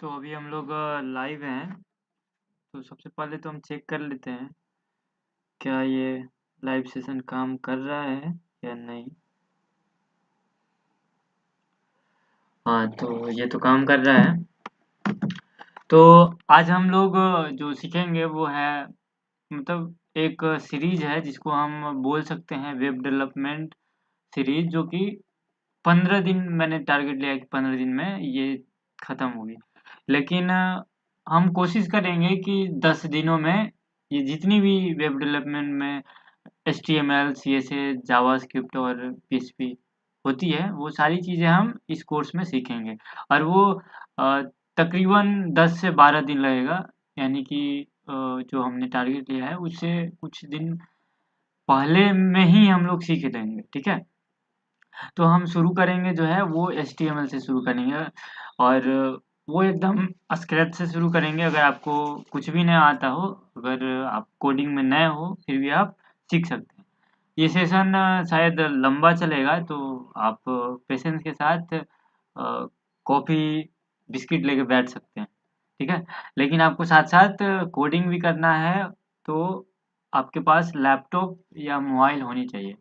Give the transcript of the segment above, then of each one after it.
तो अभी हम लोग लाइव हैं। तो सबसे पहले तो हम चेक कर लेते हैं क्या ये लाइव सेशन काम कर रहा है या नहीं। हाँ, तो ये तो काम कर रहा है। तो आज हम लोग जो सीखेंगे वो है मतलब एक सीरीज है जिसको हम बोल सकते हैं वेब डेवलपमेंट सीरीज, जो कि 15 दिन मैंने टारगेट लिया है कि 15 दिन में ये खत्म होगी। लेकिन हम कोशिश करेंगे कि 10 दिनों में ये जितनी भी वेब डेवलपमेंट में HTML, CSS, जावास्क्रिप्ट और PHP होती है वो सारी चीज़ें हम इस कोर्स में सीखेंगे। और वो अ, तकरीबन 10 से 12 दिन लगेगा। यानी कि जो हमने टारगेट लिया है उससे कुछ दिन पहले में ही हम लोग सीख लेंगे। ठीक है, तो हम शुरू करेंगे जो है वो HTML से शुरू करेंगे और वो एकदम स्क्रैच से शुरू करेंगे। अगर आपको कुछ भी नहीं आता हो, अगर आप कोडिंग में नए हो, फिर भी आप सीख सकते हैं। ये सेशन शायद लंबा चलेगा, तो आप पेशेंस के साथ कॉफ़ी बिस्किट लेके बैठ सकते हैं। ठीक है, लेकिन आपको साथ साथ कोडिंग भी करना है, तो आपके पास लैपटॉप या मोबाइल होनी चाहिए।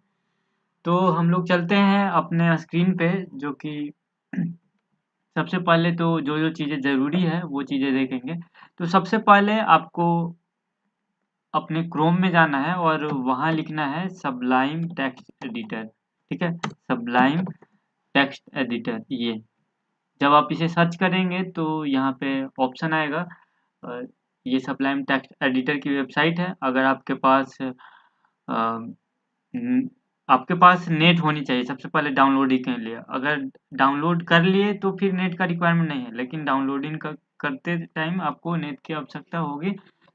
तो हम लोग चलते हैं अपने स्क्रीन पे, जो कि सबसे पहले तो जो चीज़ें ज़रूरी है वो चीज़ें देखेंगे। तो सबसे पहले आपको अपने क्रोम में जाना है और वहाँ लिखना है सबलाइम टेक्स्ट एडिटर। ठीक है, सबलाइम टेक्स्ट एडिटर। ये जब आप इसे सर्च करेंगे तो यहाँ पे ऑप्शन आएगा। अ, ये सबलाइम टेक्स्ट एडिटर की वेबसाइट है। अगर आपके पास न- आपके पास नेट होनी चाहिए सबसे पहले डाउनलोडिंग के लिए। अगर डाउनलोड कर लिए तो फिर नेट का रिक्वायरमेंट नहीं है, लेकिन डाउनलोडिंग करते टाइम आपको नेट की आवश्यकता होगी।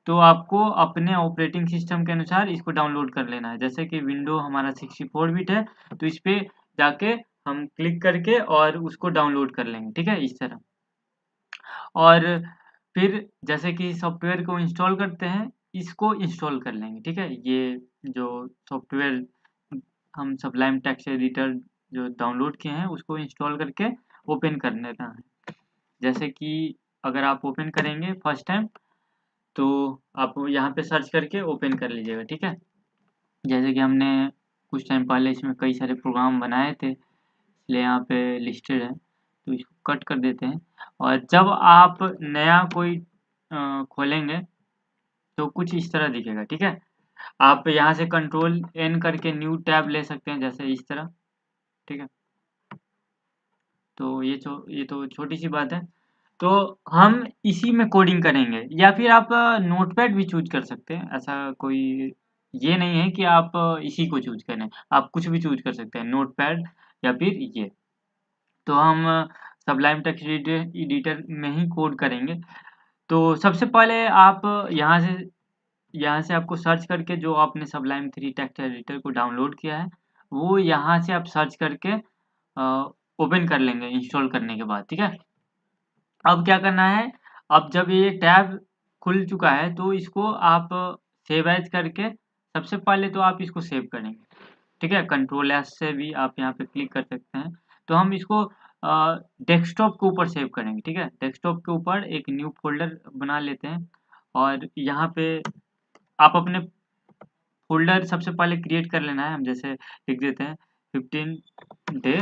तो आपको अपने ऑपरेटिंग सिस्टम के अनुसार इसको डाउनलोड कर लेना है। जैसे कि विंडो हमारा 64 बिट है, तो इस पे जाके हम क्लिक करके और उसको डाउनलोड कर लेंगे। ठीक है, इस तरह। और फिर जैसे कि सॉफ्टवेयर को इंस्टॉल करते हैं, इसको इंस्टॉल कर लेंगे। ठीक है, ये जो सॉफ्टवेयर हम सबलाइम टेक्स्ट एडिटर जो डाउनलोड किए हैं उसको इंस्टॉल करके ओपन कर लेना है। जैसे कि अगर आप ओपन करेंगे फर्स्ट टाइम, तो आप यहाँ पे सर्च करके ओपन कर लीजिएगा। ठीक है, जैसे कि हमने कुछ टाइम पहले इसमें कई सारे प्रोग्राम बनाए थे, इसलिए यहाँ पे लिस्टेड है, तो इसको कट कर देते हैं। और जब आप नया कोई खोलेंगे तो कुछ इस तरह दिखेगा। ठीक है, आप यहाँ से कंट्रोल N करके न्यू टैब ले सकते हैं, जैसे इस तरह। ठीक है, तो ये तो छोटी सी बात है। तो हम इसी में कोडिंग करेंगे, या फिर आप नोटपैड भी चूज कर सकते हैं। ऐसा कोई ये नहीं है कि आप इसी को चूज करें, आप कुछ भी चूज कर सकते हैं, नोटपैड या फिर ये। तो हम सबलाइम टेक्स्ट एडिटर में ही कोड करेंगे। तो सबसे पहले आप यहाँ से यहाँ से आपको सर्च करके जो आपने सबलाइम 3 टेक्स्ट एडिटर को डाउनलोड किया है, वो यहाँ से आप सर्च करके ओपन कर लेंगे इंस्टॉल करने के बाद। ठीक है, अब क्या करना है, अब जब ये टैब खुल चुका है तो इसको आप सेव एज करके सबसे पहले तो आप इसको सेव करेंगे। ठीक है, कंट्रोल एस से भी आप यहाँ पे क्लिक कर सकते हैं। तो हम इसको डेस्कटॉप के ऊपर सेव करेंगे। ठीक है, डेस्कटॉप के ऊपर एक न्यू फोल्डर बना लेते हैं और यहाँ पे आप अपने फ़ोल्डर सबसे पहले क्रिएट कर लेना है। हम जैसे लिख देते हैं 15 डे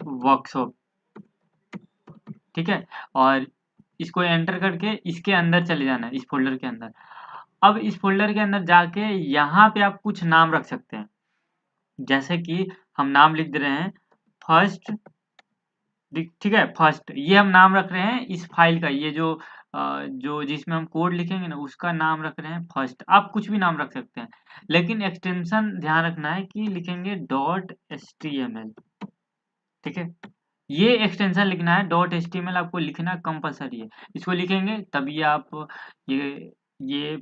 वर्कशॉप। ठीक है, और इसको एंटर करके इसके अंदर चले जाना है, इस फ़ोल्डर के अंदर। अब इस फ़ोल्डर के अंदर जाके यहाँ पे आप कुछ नाम रख सकते हैं। जैसे कि हम नाम लिख दे रहे हैं फर्स्ट। ठीक है, फर्स्ट ये हम नाम रख रहे हैं इस फाइल का। ये जो जिसमें हम कोड लिखेंगे ना उसका नाम रख रहे हैं फर्स्ट। आप कुछ भी नाम रख सकते हैं, लेकिन एक्सटेंशन ध्यान रखना है कि लिखेंगे .html। ठीक है, ये एक्सटेंशन लिखना है, .html आपको लिखना कंपलसरी है। इसको लिखेंगे तभी आप ये ये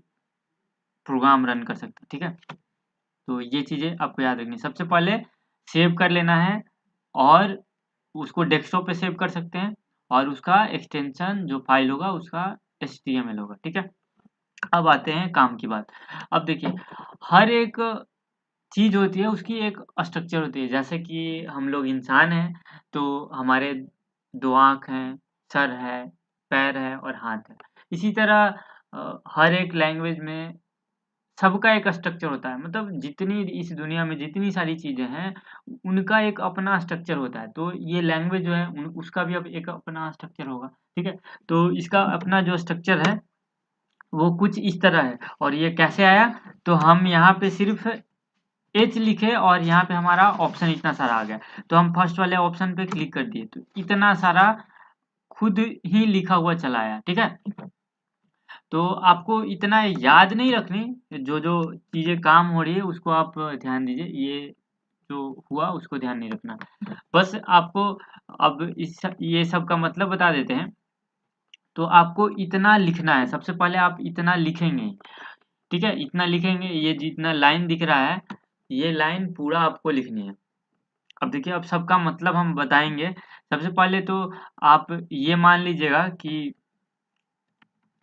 प्रोग्राम रन कर सकते हैं। ठीक है, तो ये चीज़ें आपको याद रखनी है। सबसे पहले सेव कर लेना है और उसको डेस्कटॉप पे सेव कर सकते हैं, और उसका एक्सटेंशन जो फाइल होगा उसका HTML होगा। ठीक है, अब आते हैं काम की बात। अब देखिए, हर एक चीज़ होती है उसकी एक स्ट्रक्चर होती है। जैसे कि हम लोग इंसान हैं, तो हमारे 2 आँख हैं, सर है, पैर है और हाथ है। इसी तरह हर एक लैंग्वेज में सबका एक स्ट्रक्चर होता है, मतलब जितनी इस दुनिया में जितनी सारी चीज़ें हैं, उनका एक अपना स्ट्रक्चर होता है। तो ये लैंग्वेज जो है उसका भी अब एक अपना स्ट्रक्चर होगा, ठीक है? तो इसका अपना जो स्ट्रक्चर है वो कुछ इस तरह है। और ये कैसे आया, तो हम यहाँ पे सिर्फ एच लिखे और यहाँ पे हमारा ऑप्शन इतना सारा आ गया, तो हम फर्स्ट वाले ऑप्शन पे क्लिक कर दिए, तो इतना सारा खुद ही लिखा हुआ चला आया, ठीक है? तो आपको इतना याद नहीं रखनी, जो जो चीजें काम हो रही है उसको आप ध्यान दीजिए, ये जो हुआ उसको ध्यान नहीं रखना। बस आपको अब ये सब का मतलब बता देते हैं। तो आपको इतना लिखना है, सबसे पहले आप इतना लिखेंगे, ठीक है? इतना लिखेंगे, ये जितना लाइन दिख रहा है ये लाइन पूरा आपको लिखनी है। अब देखिए, अब सबका मतलब हम बताएंगे। सबसे पहले तो आप ये मान लीजिएगा कि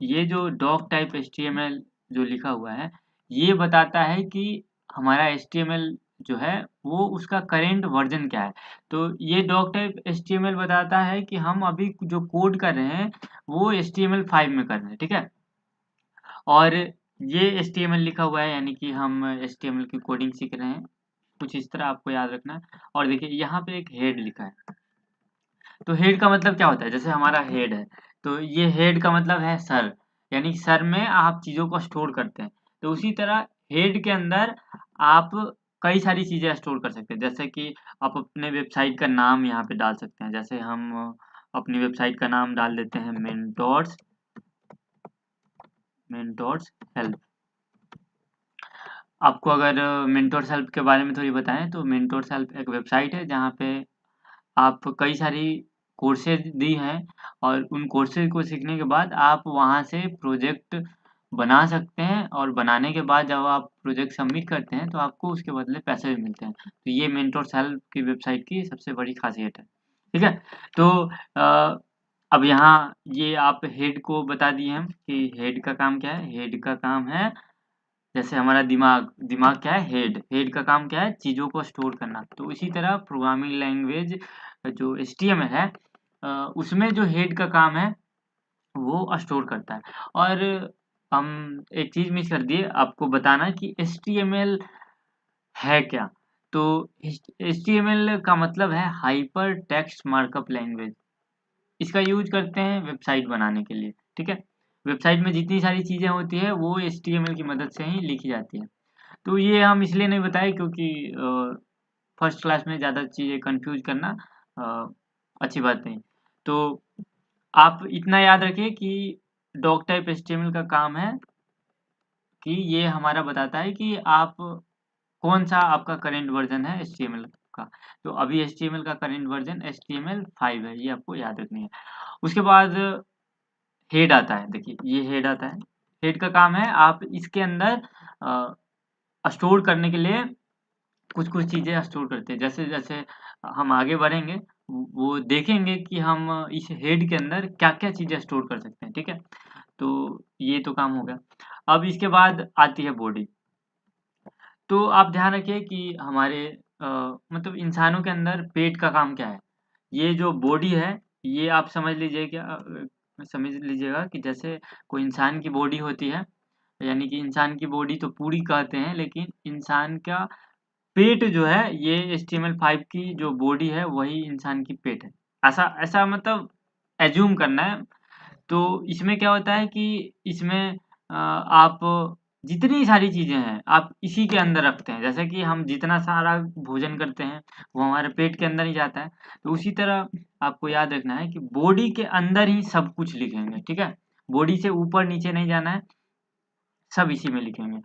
ये जो डॉक टाइप एचटीएमएल जो लिखा हुआ है, ये बताता है कि हमारा एचटीएमएल जो है वो उसका करेंट वर्जन क्या है। तो ये डॉक टाइप एचटीएमएल बताता है कि हम अभी जो कोड कर रहे हैं वो HTML5 में कर रहे हैं, ठीक है? और ये HTML लिखा हुआ है, यानी कि हम HTML की कोडिंग सीख रहे हैं, कुछ इस तरह आपको याद रखना है। और देखिए यहाँ पे एक हेड लिखा है, तो हेड का मतलब क्या होता है, जैसे हमारा हेड है, तो ये हेड का मतलब है सर, यानी सर में आप चीज़ों को स्टोर करते हैं। तो उसी तरह हेड के अंदर आप कई सारी चीज़ें स्टोर कर सकते हैं, जैसे कि आप अपने वेबसाइट का नाम यहाँ पे डाल सकते हैं। जैसे हम अपनी वेबसाइट का नाम डाल देते हैं मेंटोर्स हेल्प। आपको अगर मेंटोर्स हेल्प के बारे में थोड़ी बताएं, तो मेंटोर्स हेल्प एक वेबसाइट है जहाँ पे आप कई सारी कोर्सेज दी हैं, और उन कोर्सेज को सीखने के बाद आप वहाँ से प्रोजेक्ट बना सकते हैं, और बनाने के बाद जब आप प्रोजेक्ट सबमिट करते हैं तो आपको उसके बदले पैसे भी मिलते हैं। तो ये मेंटोर्स हेल्प की वेबसाइट की सबसे बड़ी खासियत है, ठीक है? तो अब यहाँ ये आप हेड को बता दिए हम कि हेड का काम क्या है। हेड का काम है, जैसे हमारा दिमाग, दिमाग क्या है, हेड का काम क्या है, चीज़ों को स्टोर करना। तो इसी तरह प्रोग्रामिंग लैंग्वेज जो HTML है, उसमें जो हेड का काम है वो स्टोर करता है। और हम एक चीज़ मिस कर दिए आपको बताना कि HTML है क्या। तो HTML का मतलब है हाइपर टेक्स्ट मार्कअप लैंग्वेज। इसका यूज करते हैं वेबसाइट बनाने के लिए, ठीक है? वेबसाइट में जितनी सारी चीज़ें होती है वो HTML की मदद से ही लिखी जाती है। तो ये हम इसलिए नहीं बताए क्योंकि फर्स्ट क्लास में ज़्यादा चीज़ें कंफ्यूज करना अ, अच्छी बात नहीं। तो आप इतना याद रखिए कि डॉक टाइप HTML का काम है कि ये हमारा बताता है कि आप कौन सा आपका करेंट वर्जन है HTML का। तो अभी HTML का करेंट वर्जन HTML5 है, ये आपको याद रखनी है। उसके बाद हेड आता है, देखिए ये हेड आता है। हेड का काम है आप इसके अंदर स्टोर करने के लिए कुछ कुछ चीज़ें स्टोर करते हैं। जैसे जैसे हम आगे बढ़ेंगे वो देखेंगे कि हम इस हेड के अंदर क्या क्या चीज़ें स्टोर कर सकते हैं, ठीक है? तो ये तो काम हो गया। अब इसके बाद आती है बॉडी। तो आप ध्यान रखिए कि हमारे मतलब इंसानों के अंदर पेट का काम क्या है। ये जो बॉडी है ये आप समझ लीजिए कि समझ लीजिएगा कि जैसे कोई इंसान की बॉडी होती है, यानी कि इंसान की बॉडी तो पूरी कहते हैं, लेकिन इंसान का पेट जो है ये HTML5 की जो बॉडी है वही इंसान की पेट है। ऐसा ऐसा मतलब एज्यूम करना है। तो इसमें क्या होता है कि इसमें आप जितनी सारी चीज़ें हैं आप इसी के अंदर रखते हैं। जैसे कि हम जितना सारा भोजन करते हैं वो हमारे पेट के अंदर ही जाता है। तो उसी तरह आपको याद रखना है कि बॉडी के अंदर ही सब कुछ लिखेंगे, ठीक है? बॉडी से ऊपर नीचे नहीं जाना है, सब इसी में लिखेंगे।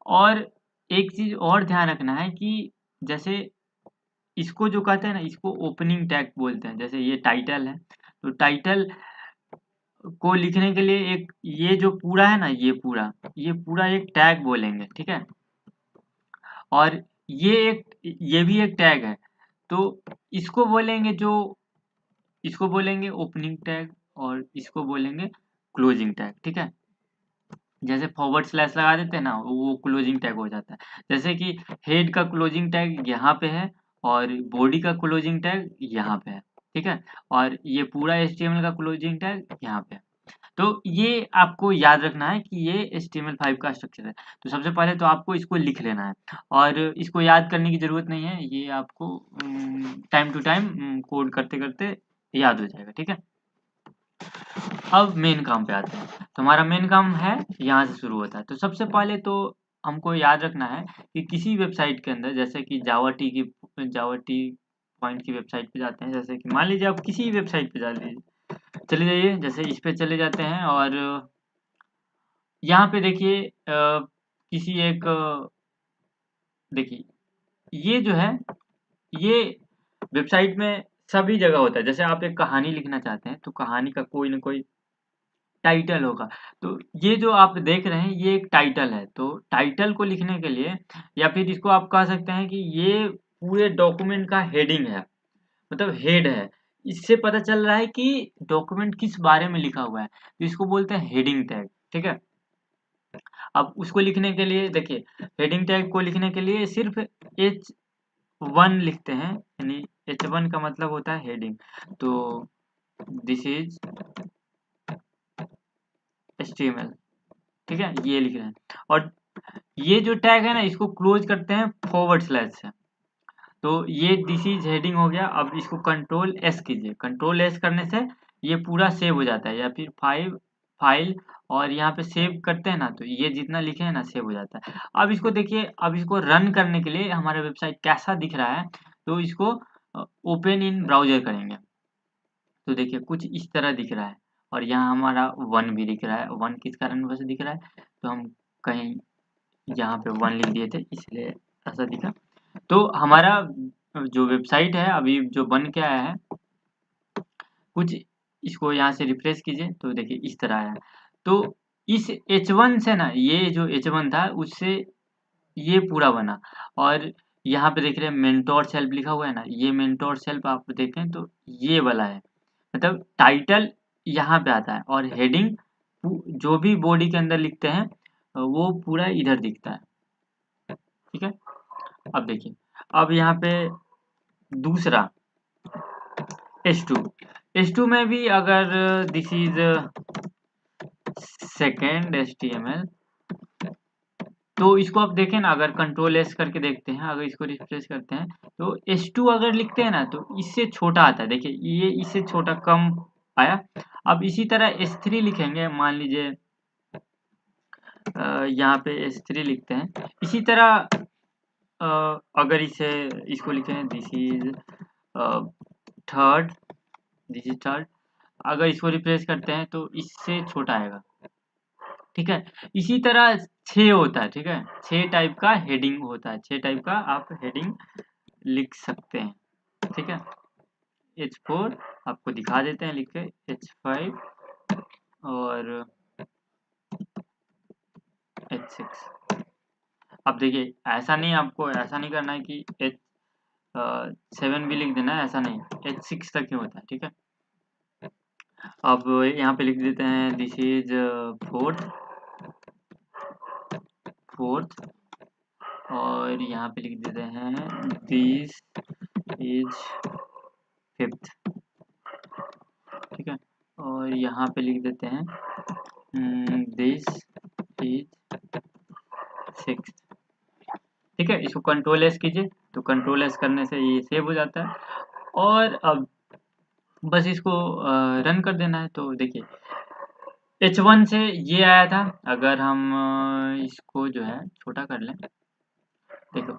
और एक चीज़ और ध्यान रखना है कि जैसे इसको जो कहते हैं ना, इसको ओपनिंग टैग बोलते हैं। जैसे ये टाइटल है, तो टाइटल को लिखने के लिए एक ये जो पूरा है ना, ये पूरा एक टैग बोलेंगे, ठीक है? और ये भी एक टैग है। तो इसको बोलेंगे जो इसको बोलेंगे ओपनिंग टैग, और इसको बोलेंगे क्लोजिंग टैग, ठीक है? जैसे फॉरवर्ड स्लैश लगा देते हैं ना, वो क्लोजिंग टैग हो जाता है। जैसे कि हेड का क्लोजिंग टैग यहाँ पे है और बॉडी का क्लोजिंग टैग यहाँ पे है, ठीक है? और ये पूरा HTML का क्लोजिंग टैग यहाँ पे है। तो ये आपको याद रखना है कि ये HTML5 का स्ट्रक्चर है। तो सबसे पहले तो आपको इसको लिख लेना है और इसको याद करने की ज़रूरत नहीं है, ये आपको टाइम टू टाइम कोड करते-करते याद हो जाएगा, ठीक है? अब मेन काम पे आते हैं। तो हमारा मेन काम है यहाँ से शुरू होता है। तो सबसे पहले तो हमको याद रखना है कि किसी वेबसाइट के अंदर जैसे कि जावा टी पॉइंट की वेबसाइट पे जाते हैं, जैसे कि मान लीजिए आप किसी वेबसाइट पे चले जाइए, जैसे इस पे चले जाते हैं और यहाँ पे देखिए किसी एक देखिए ये जो है ये वेबसाइट में सभी जगह होता है। जैसे आप एक कहानी लिखना चाहते हैं तो कहानी का कोई ना कोई टाइटल होगा। तो ये जो आप देख रहे हैं ये एक टाइटल है। तो टाइटल को लिखने के लिए या फिर इसको आप कह सकते हैं कि ये पूरे डॉक्यूमेंट का हेडिंग है, मतलब हेड है। इससे पता चल रहा है कि डॉक्यूमेंट किस बारे में लिखा हुआ है। तो इसको बोलते हैं हेडिंग टैग, ठीक है? अब उसको लिखने के लिए देखिए हेडिंग टैग को लिखने के लिए सिर्फ H1 लिखते हैं, यानी H1 का मतलब होता है हेडिंग। तो दिस इज HTML, ठीक है? ये लिख रहे हैं और ये जो टैग है ना इसको क्लोज करते हैं फॉरवर्ड स्लैश से। तो ये दिस इज हेडिंग हो गया। अब इसको कंट्रोल एस कीजिए। कंट्रोल एस करने से ये पूरा सेव हो जाता है, या फिर फाइल और यहाँ पे सेव करते हैं ना तो ये जितना लिखे हैं ना सेव हो जाता है। अब इसको देखिए, अब इसको रन करने के लिए हमारा वेबसाइट कैसा दिख रहा है, तो इसको ओपन इन ब्राउजर करेंगे। तो देखिए कुछ इस तरह दिख रहा है और यहाँ हमारा 1 भी दिख रहा है। 1 किस कारणवश दिख रहा है, तो हम कहीं यहाँ पे 1 लिख दिए थे इसलिए ऐसा दिखा। तो हमारा जो वेबसाइट है अभी जो बन के आया है, कुछ इसको यहाँ से रिफ्रेश कीजिए तो देखिए इस तरह आया। तो इस H1 से ना, ये जो H1 था उससे ये पूरा बना। और यहाँ पे देख रहे हैं मेंटोर सेल्फ लिखा हुआ है ना, ये मेंटोर सेल्फ आप देखें तो ये वाला है। मतलब टाइटल यहाँ पे आता है और हेडिंग जो भी बॉडी के अंदर लिखते हैं वो पूरा इधर दिखता है, ठीक है? अब देखिए, अब यहाँ पे दूसरा H2 में भी अगर दिस इज सेकेंड HTML, तो इसको आप देखें ना, अगर कंट्रोल एस करके देखते हैं, अगर इसको रिफ्रेश करते हैं तो H2 अगर लिखते हैं ना तो इससे छोटा आता है। देखिए ये इससे छोटा कम आया। अब इसी तरह S3 लिखेंगे, मान लीजिए यहाँ पे S3 लिखते हैं। इसी तरह अगर इसको लिखें this is third, this is third, अगर इसको रिप्लेस करते हैं तो इससे छोटा आएगा, ठीक है? इसी तरह 6 होता है, ठीक है? 6 टाइप का हेडिंग होता है, 6 टाइप का आप हेडिंग लिख सकते हैं, ठीक है? H4 आपको दिखा देते हैं लिख के, H5 और H6। अब देखिए ऐसा नहीं, आपको ऐसा नहीं करना है कि H7 भी लिख देना है, ऐसा नहीं, H6 तक ही होता है, ठीक है? अब यहाँ पे लिख देते हैं दिस इज फोर्थ और यहाँ पे लिख देते हैं दिस इज फिफ्थ, ठीक है? और यहाँ पे लिख देते हैं दिस इज सिक्स्थ, ठीक है? इसको कंट्रोल एस कीजिए तो कंट्रोल एस करने से ये सेव हो जाता है और अब बस इसको रन कर देना है। तो देखिए H1 से ये आया था। अगर हम इसको जो है छोटा कर लें, देखो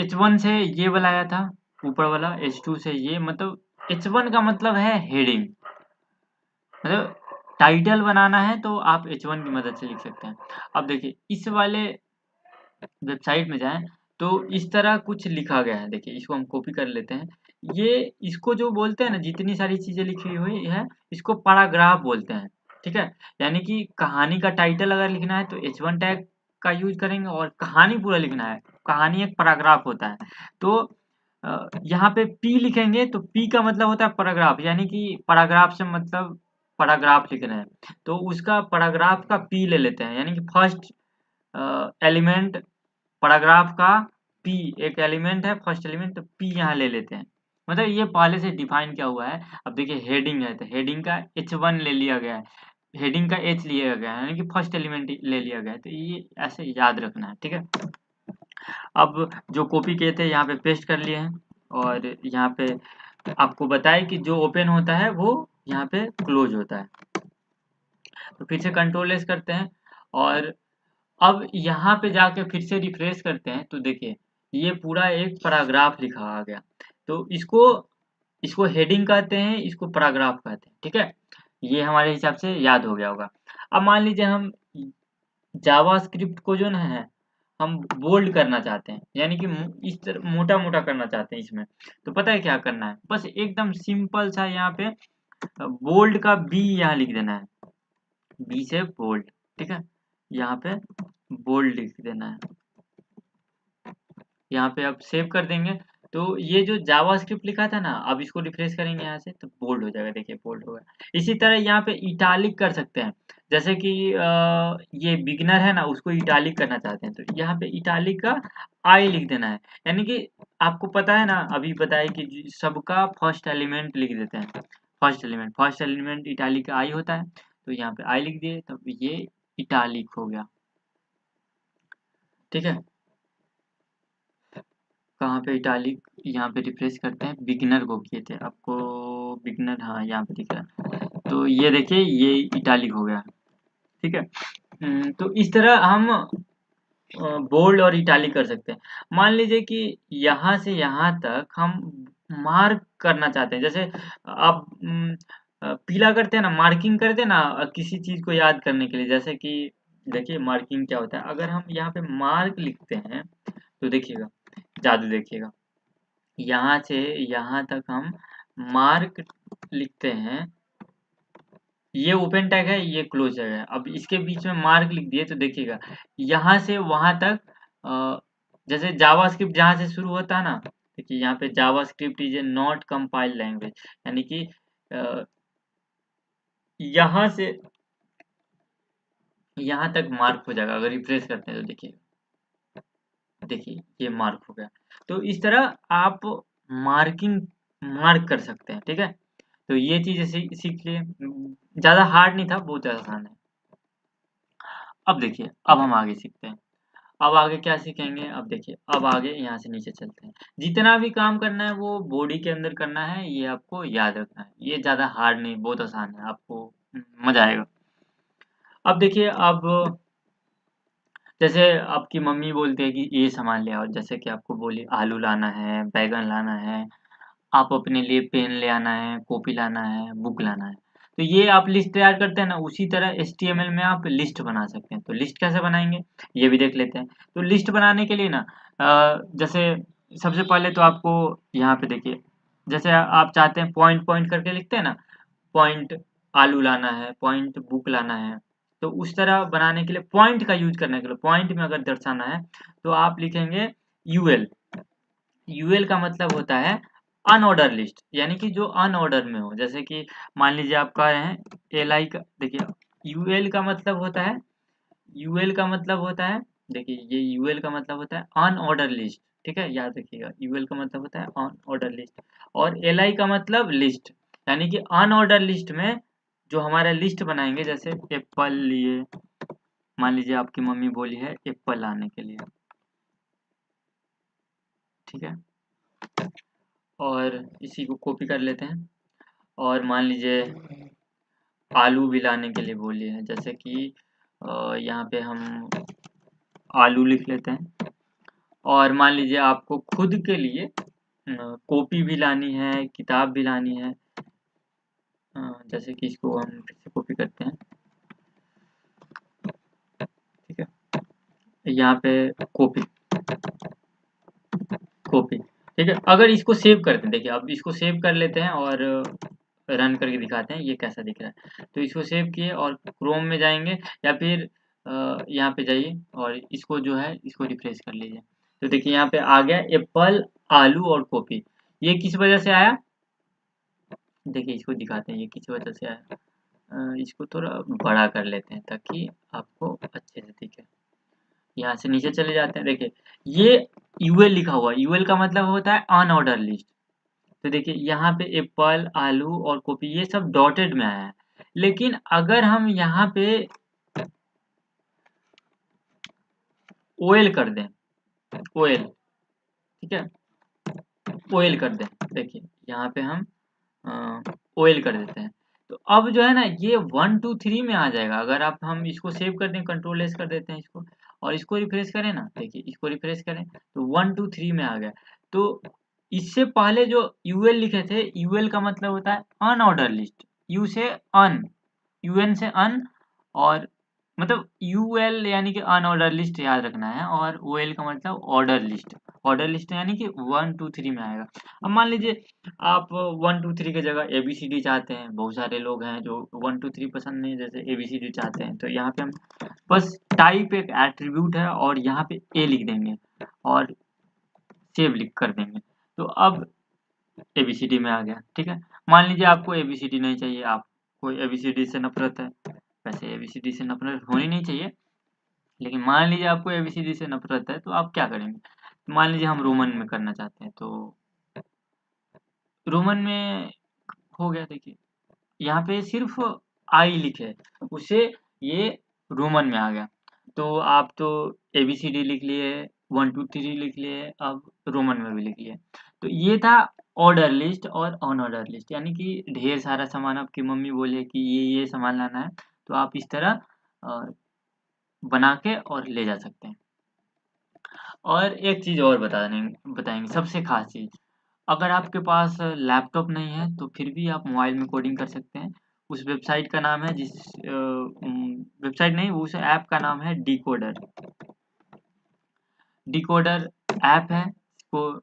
H1 से ये वाला आया था ऊपर वाला, H2 से ये, मतलब H1 का मतलब है हेडिंग, मतलब टाइटल बनाना है तो आप H1 की मदद से लिख सकते हैं। अब देखिए इस वाले वेबसाइट में जाएं तो इस तरह कुछ लिखा गया है। देखिए इसको हम कॉपी कर लेते हैं। ये इसको जो बोलते हैं ना, जितनी सारी चीजें लिखी हुई है इसको पैराग्राफ बोलते हैं, ठीक है? यानी कि कहानी का टाइटल अगर लिखना है तो H1 टैग का यूज करेंगे और कहानी पूरा लिखना है, कहानी एक पैराग्राफ होता है। तो यहाँ पे P लिखेंगे तो P का मतलब होता है पैराग्राफ, यानी कि पैराग्राफ से मतलब पैराग्राफ लिख रहे हैं तो उसका पैराग्राफ का P ले लेते हैं, यानी कि फर्स्ट एलिमेंट पैराग्राफ का P एक एलिमेंट है, फर्स्ट एलिमेंट, तो P यहाँ ले लेते हैं, मतलब ये पहले से डिफाइन किया हुआ है। अब देखिए हेडिंग है तो हेडिंग का H1 ले लिया गया है, हेडिंग का H लिया गया है, यानी कि फर्स्ट एलिमेंट ले लिया गया है। तो ये ऐसे याद रखना है, ठीक है। अब जो कॉपी किए थे यहाँ पे पेस्ट कर लिए हैं, और यहाँ पे आपको बताए कि जो ओपन होता है वो यहाँ पे क्लोज होता है। तो फिर से कंट्रोल एस करते हैं, और अब यहाँ पे जाके फिर से रिफ्रेश करते हैं तो देखिए ये पूरा एक पैराग्राफ लिखा आ गया। तो इसको इसको हेडिंग कहते हैं, इसको पैराग्राफ कहते हैं, ठीक है। ये हमारे हिसाब से याद हो गया होगा। अब मान लीजिए हम जावास्क्रिप्ट को जो है हम बोल्ड करना चाहते हैं, यानी कि इस तरह मोटा मोटा करना चाहते हैं इसमें। तो पता है क्या करना है, बस एकदम सिंपल सा यहाँ पे बोल्ड का बी यहाँ लिख देना है, बी से बोल्ड, ठीक है। यहाँ पे बोल्ड लिख देना है, यहाँ पे आप सेव कर देंगे। तो ये जो जावास्क्रिप्ट लिखा था ना, अब इसको रिफ्रेश करेंगे यहाँ से तो बोल्ड हो जाएगा, देखिए बोल्ड हो गया। इसी तरह यहाँ पे इटालिक कर सकते हैं, जैसे कि ये बिगनर है ना, उसको इटालिक करना चाहते हैं तो यहाँ पे इटालिक का आई लिख देना है। यानी कि आपको पता है ना, अभी बताया कि सबका फर्स्ट एलिमेंट लिख देते हैं, फर्स्ट एलिमेंट इटालिक का आई होता है, तो यहाँ पे आई लिख दिए तो ये इटालिक हो गया, ठीक है। कहाँ पे इटालिक, यहाँ पे रिफ्रेश करते हैं, बिगनर को किए थे आपको, बिगनर, हाँ यहाँ पे दिख रहा है। तो ये देखिए ये इटालिक हो गया, ठीक है। तो इस तरह हम बोल्ड और इटालिक कर सकते हैं। मान लीजिए कि यहाँ से यहाँ तक हम मार्क करना चाहते हैं, जैसे आप पीला करते हैं ना, मार्किंग करते हैं ना किसी चीज को याद करने के लिए, जैसे कि देखिए मार्किंग क्या होता है। अगर हम यहाँ पे मार्क लिखते हैं तो देखिएगा जादू, देखिएगा यहाँ से यहाँ तक हम मार्क लिखते हैं, ये ओपन टैग है, ये क्लोज टैग है। अब इसके बीच में मार्क लिख दिए तो देखिएगा यहाँ से वहां तक जैसे जावास्क्रिप्ट जहाँ से शुरू होता है ना, देखिए यहाँ पे JavaScript is a not compiled language, यानी कि यहाँ से यहाँ तक मार्क हो जाएगा। अगर रिफ्रेश करते हैं तो देखिए देखिए ये मार्क हो गया। तो इस तरह आप मार्किंग मार्क कर सकते हैं, ठीक है। तो ये चीज़ सीख लिए, ज़्यादा हार्ड नहीं था, बहुत ज़्यादा आसान है। अब देखिए अब हम आगे सीखते हैं। अब आगे क्या सीखेंगे, अब देखिए अब आगे यहाँ से नीचे चलते हैं। जितना भी काम करना है वो बॉडी के अंदर करना है, ये आपको याद रखना है। ये ज़्यादा हार्ड नहीं, बहुत आसान है, आपको मज़ा आएगा। अब देखिए अब जैसे आपकी मम्मी बोलती है कि ये सामान ले आओ, जैसे कि आपको बोली आलू लाना है, बैंगन लाना है, आप अपने लिए पेन ले आना है, कॉपी लाना है, बुक लाना है। तो ये आप लिस्ट तैयार करते हैं ना, उसी तरह HTML में आप लिस्ट बना सकते हैं। तो लिस्ट कैसे बनाएंगे ये भी देख लेते हैं। तो लिस्ट बनाने के लिए ना जैसे सबसे पहले तो आपको यहाँ पे देखिए, जैसे आप चाहते हैं पॉइंट पॉइंट करके लिखते हैं ना, पॉइंट आलू लाना है, पॉइंट बुक लाना है। तो उस तरह बनाने के लिए पॉइंट का यूज करने के लिए, पॉइंट में अगर दर्शाना है तो आप लिखेंगे यूएल। यूएल का मतलब होता है अनऑर्डर लिस्ट, यानी कि जो अनऑर्डर में हो। जैसे कि मान लीजिए आप कह रहे हैं एल आई का, देखिए यूएल का मतलब होता है, यूएल का मतलब होता है, देखिए ये यूएल का मतलब होता है अनऑर्डर लिस्ट, ठीक है, याद रखिएगा। यूएल का मतलब होता है अनऑर्डर लिस्ट, और एल आई का मतलब लिस्ट, यानी कि अनऑर्डर लिस्ट में जो हमारा लिस्ट बनाएंगे, जैसे एप्पल लिए, मान लीजिए आपकी मम्मी बोली है एप्पल लाने के लिए, ठीक है। और इसी को कॉपी कर लेते हैं, और मान लीजिए आलू भी लाने के लिए बोली है, जैसे कि यहाँ पे हम आलू लिख लेते हैं। और मान लीजिए आपको खुद के लिए कॉपी भी लानी है, किताब भी लानी है, जैसे कि इसको हम फिर से कॉपी करते हैं, ठीक है। यहाँ पे कॉपी कॉपी, ठीक है। अगर इसको सेव करते हैं, देखिए अब इसको सेव कर लेते हैं और रन करके दिखाते हैं ये कैसा दिख रहा है। तो इसको सेव किए और क्रोम में जाएंगे, या फिर यहाँ पे जाइए और इसको जो है इसको रिफ्रेश कर लीजिए। तो देखिए यहाँ पे आ गया एप्पल, आलू और कॉपी। ये किस वजह से आया, देखिए इसको दिखाते हैं ये किस वजह से आया। इसको थोड़ा बड़ा कर लेते हैं ताकि आपको अच्छे से दिखे। यहाँ से नीचे चले जाते हैं, देखिए ये यूएल लिखा हुआ, यूएल का मतलब होता है अनऑर्डर लिस्ट, तो देखिए यहाँ पे एप्पल, आलू और कॉपी ये सब डॉटेड में आया है। लेकिन अगर हम यहाँ पे ओएल कर दें, ओएल, ठीक है, ओएल कर दें, देखिए यहाँ पे हम ओएल कर देते हैं, तो अब जो है ना ये 1 2 3 में आ जाएगा। अगर आप हम इसको सेव कर दें, कंट्रोल एस कर देते हैं इसको, और इसको रिफ्रेश करें ना, देखिए इसको रिफ्रेश करें तो 1 2 3 में आ गया। तो इससे पहले जो यूएल लिखे थे, यूएल का मतलब होता है अनऑर्डर लिस्ट, यू से अन, यूएन से अन, और मतलब यूएल यानी कि अनऑर्डर लिस्ट याद रखना है, और ओएल का मतलब ऑर्डर लिस्ट, ऑर्डर लिस्ट यानी कि 1 2 3 में आएगा। अब मान लीजिए आप 1 2 3 की जगह एबीसीडी चाहते हैं, बहुत सारे लोग हैं जो 1 2 3 पसंद नहीं, जैसे एबीसीडी चाहते हैं, तो यहाँ पे हम बस टाइप एक एट्रीब्यूट है और यहाँ पे ए लिख देंगे और सेव लिख कर देंगे, तो अब एबीसीडी में आ गया, ठीक है। मान लीजिए आपको एबीसीडी नहीं चाहिए, आपको एबीसीडी से नफरत है, वैसे एबीसीडी से नफरत होनी नहीं चाहिए, लेकिन मान लीजिए आपको एबीसीडी से नफरत है, तो आप क्या करेंगे? मान लीजिए हम रोमन में करना चाहते हैं, तो रोमन में हो गया, देखिए यहाँ पे सिर्फ आई लिखे, उसे ये रोमन में आ गया। तो आप तो एबीसीडी लिख लिए, 1 2 3 लिख लिए, अब रोमन में भी लिख लिए। तो ये था ऑर्डर लिस्ट और अनऑर्डर लिस्ट, यानी कि ढेर सारा सामान आपकी मम्मी बोले कि ये सामान लाना है, तो आप इस तरह बना के और ले जा सकते हैं। और एक चीज़ और बताएंगे सबसे खास चीज़, अगर आपके पास लैपटॉप नहीं है तो फिर भी आप मोबाइल में कोडिंग कर सकते हैं। उस वेबसाइट का नाम है, जिस वेबसाइट नहीं, उस ऐप का नाम है डिकोडर। डिकोडर ऐप है, इसको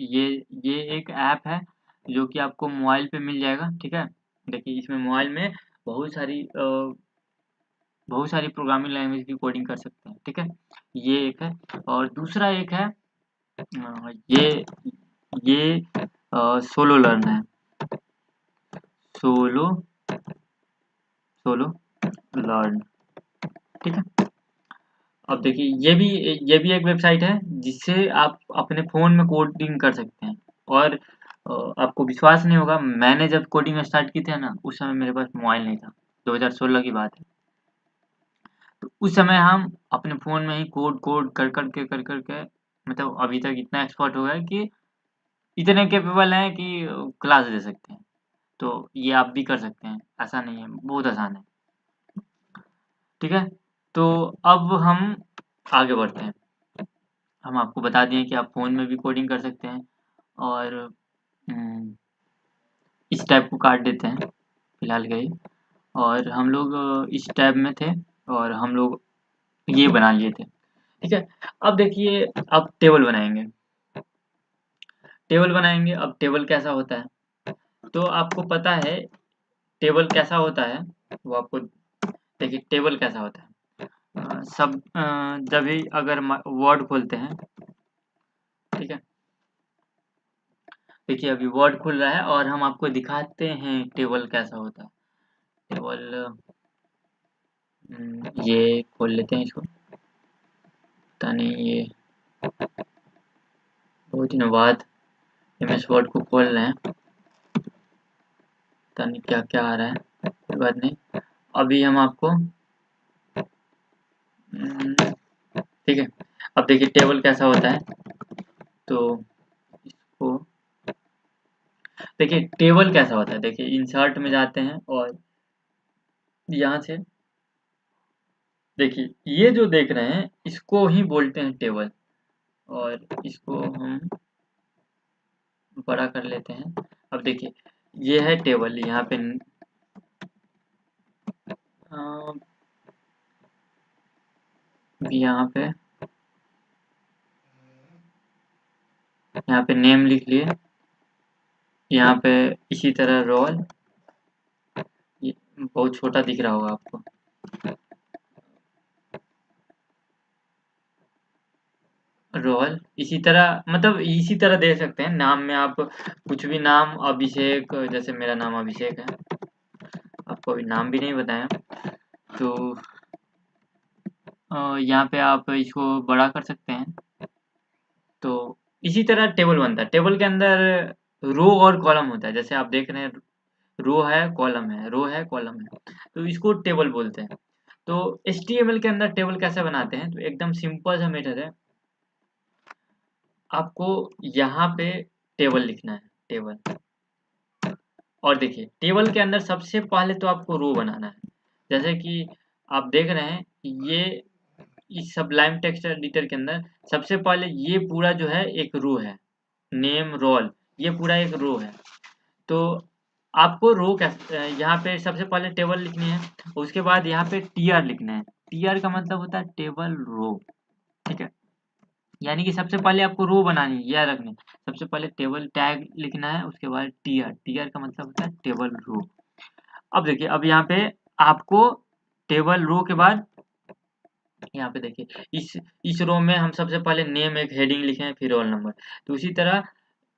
ये ये एक ऐप है जो कि आपको मोबाइल पे मिल जाएगा, ठीक है। देखिए इसमें मोबाइल में बहुत सारी बहुत सारी प्रोग्रामिंग लैंग्वेज की कोडिंग कर सकते हैं, ठीक है। ये एक है, और दूसरा एक है ये सोलो लर्न है, सोलो सोलो लर्न, ठीक है। अब देखिए ये भी एक वेबसाइट है जिससे आप अपने फ़ोन में कोडिंग कर सकते हैं। और आपको विश्वास नहीं होगा, मैंने जब कोडिंग स्टार्ट की थी ना, उस समय मेरे पास मोबाइल नहीं था, 2016 की बात है। तो उस समय हम अपने फ़ोन में ही कोड कोड कर कर के मतलब अभी तक इतना एक्सपर्ट हो गए कि इतने कैपेबल हैं कि क्लास दे सकते हैं। तो ये आप भी कर सकते हैं, ऐसा नहीं है, बहुत आसान है, ठीक है। तो अब हम आगे बढ़ते हैं। हम आपको बता दिए कि आप फ़ोन में भी कोडिंग कर सकते हैं, और उम, इस टैब को काट देते हैं फिलहाल के लिए। और हम लोग इस टैब में थे और हम लोग ये बना लिए थे, ठीक है। अब देखिए, अब टेबल बनाएंगे। अब टेबल कैसा होता है, तो आपको पता है टेबल कैसा होता है, वो आपको देखिए टेबल कैसा होता है। जब भी अगर वर्ड खोलते हैं, ठीक है, देखिए अभी वर्ड खुल रहा है और हम आपको दिखाते हैं टेबल कैसा होता है। टेबल ये खोल लेते हैं इसको, पता नहीं ये बहुत दिनों बाद एमएस वर्ड को खोल रहे हैं, पता नहीं क्या क्या आ रहा है, कोई बात नहीं। अभी हम आपको ठीक है, अब देखिए टेबल कैसा होता है। तो इसको देखिए टेबल कैसा होता है, देखिए इंसर्ट में जाते हैं और यहाँ से देखिए ये जो देख रहे हैं इसको ही बोलते हैं टेबल, और इसको हम बड़ा कर लेते हैं। अब देखिए ये है टेबल, यहाँ पे यहाँ पे नेम लिख लिए, यहाँ पे इसी तरह रोल, ये बहुत छोटा दिख रहा होगा आपको, रोहल इसी तरह, मतलब इसी तरह दे सकते हैं। नाम में आप कुछ भी नाम, अभिषेक, जैसे मेरा नाम अभिषेक है, आपको अभी नाम भी नहीं बताया, तो यहाँ पे आप इसको बड़ा कर सकते हैं। तो इसी तरह टेबल बनता है। टेबल के अंदर रो और कॉलम होता है। जैसे आप देख रहे हैं, रो है, कॉलम है, रो है, कॉलम है, तो इसको टेबल बोलते हैं। तो HTML के अंदर टेबल कैसे बनाते हैं, तो एकदम सिंपल सा मेथड है। आपको यहाँ पे टेबल लिखना है, टेबल। और देखिए टेबल के अंदर सबसे पहले तो आपको रो बनाना है। जैसे कि आप देख रहे हैं, ये इस सबलाइम टेक्स्ट एडिटर के अंदर सबसे पहले ये पूरा जो है एक रो है, नेम रोल, ये पूरा एक रो है। तो आपको रो कैसे, यहाँ पे सबसे पहले टेबल लिखनी है, उसके बाद यहाँ पे टीआर लिखना है। टीआर का मतलब होता है टेबल रो, ठीक है। यानी कि सबसे पहले आपको रो बनानी है, याद रखना है। सबसे पहले टेबल टैग लिखना है, उसके बाद टीआर, टीआर का मतलब होता है टेबल रो। अब देखिए, अब यहाँ पे आपको टेबल रो के बाद यहाँ पे देखिए इस रो में हम सबसे पहले नेम एक हेडिंग लिखे हैं, फिर रोल नंबर। तो उसी तरह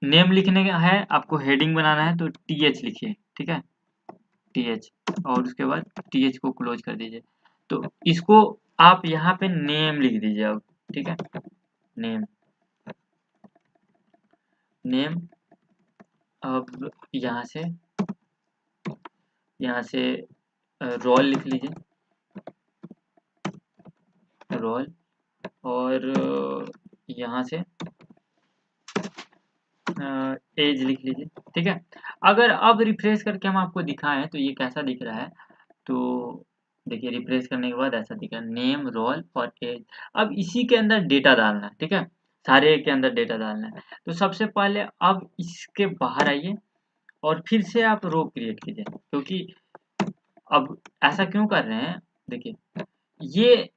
नेम लिखने का है, आपको हेडिंग बनाना है तो TH लिखिए, ठीक है, TH, और उसके बाद TH को क्लोज कर दीजिए। तो इसको आप यहाँ पे नेम लिख दीजिए अब, ठीक है, नेम, नेम। अब यहाँ से रोल लिख लीजिए, रोल, और यहाँ से एज लिख लीजिए, ठीक है। अगर अब रिफ्रेश करके हम आपको दिखाएं तो ये कैसा दिख रहा है, तो देखिए रिफ्रेश करने के बाद ऐसा दिख रहा है, नेम, रोल और एज। अब इसी के अंदर डेटा डालना है, ठीक है, सारे के अंदर डेटा डालना है। तो सबसे पहले अब इसके बाहर आइए और फिर से आप रो क्रिएट कीजिए, क्योंकि अब ऐसा क्यों कर रहे हैं, देखिए ये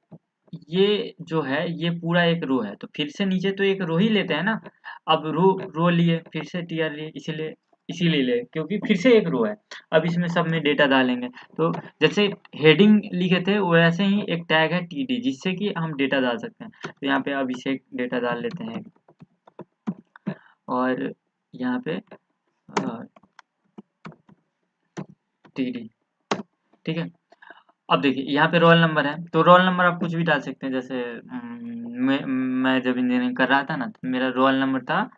ये जो है ये पूरा एक रो है, तो फिर से नीचे तो एक रो ही लेते हैं ना। अब रो रो लिए, फिर से टीआर लिए, इसीलिए इसीलिए ले, क्योंकि फिर से एक रो है। अब इसमें सब में डेटा डालेंगे, तो जैसे हेडिंग लिखे थे वैसे ही एक टैग है TD, जिससे कि हम डेटा डाल सकते हैं। तो यहाँ पे अब इसे डेटा डाल लेते हैं, और यहाँ पे TD, ठीक है। अब देखिए यहाँ पे रोल नंबर है, तो रोल नंबर आप कुछ भी डाल सकते हैं। जैसे मैं जब इंजीनियरिंग कर रहा था ना, तो मेरा रोल नंबर था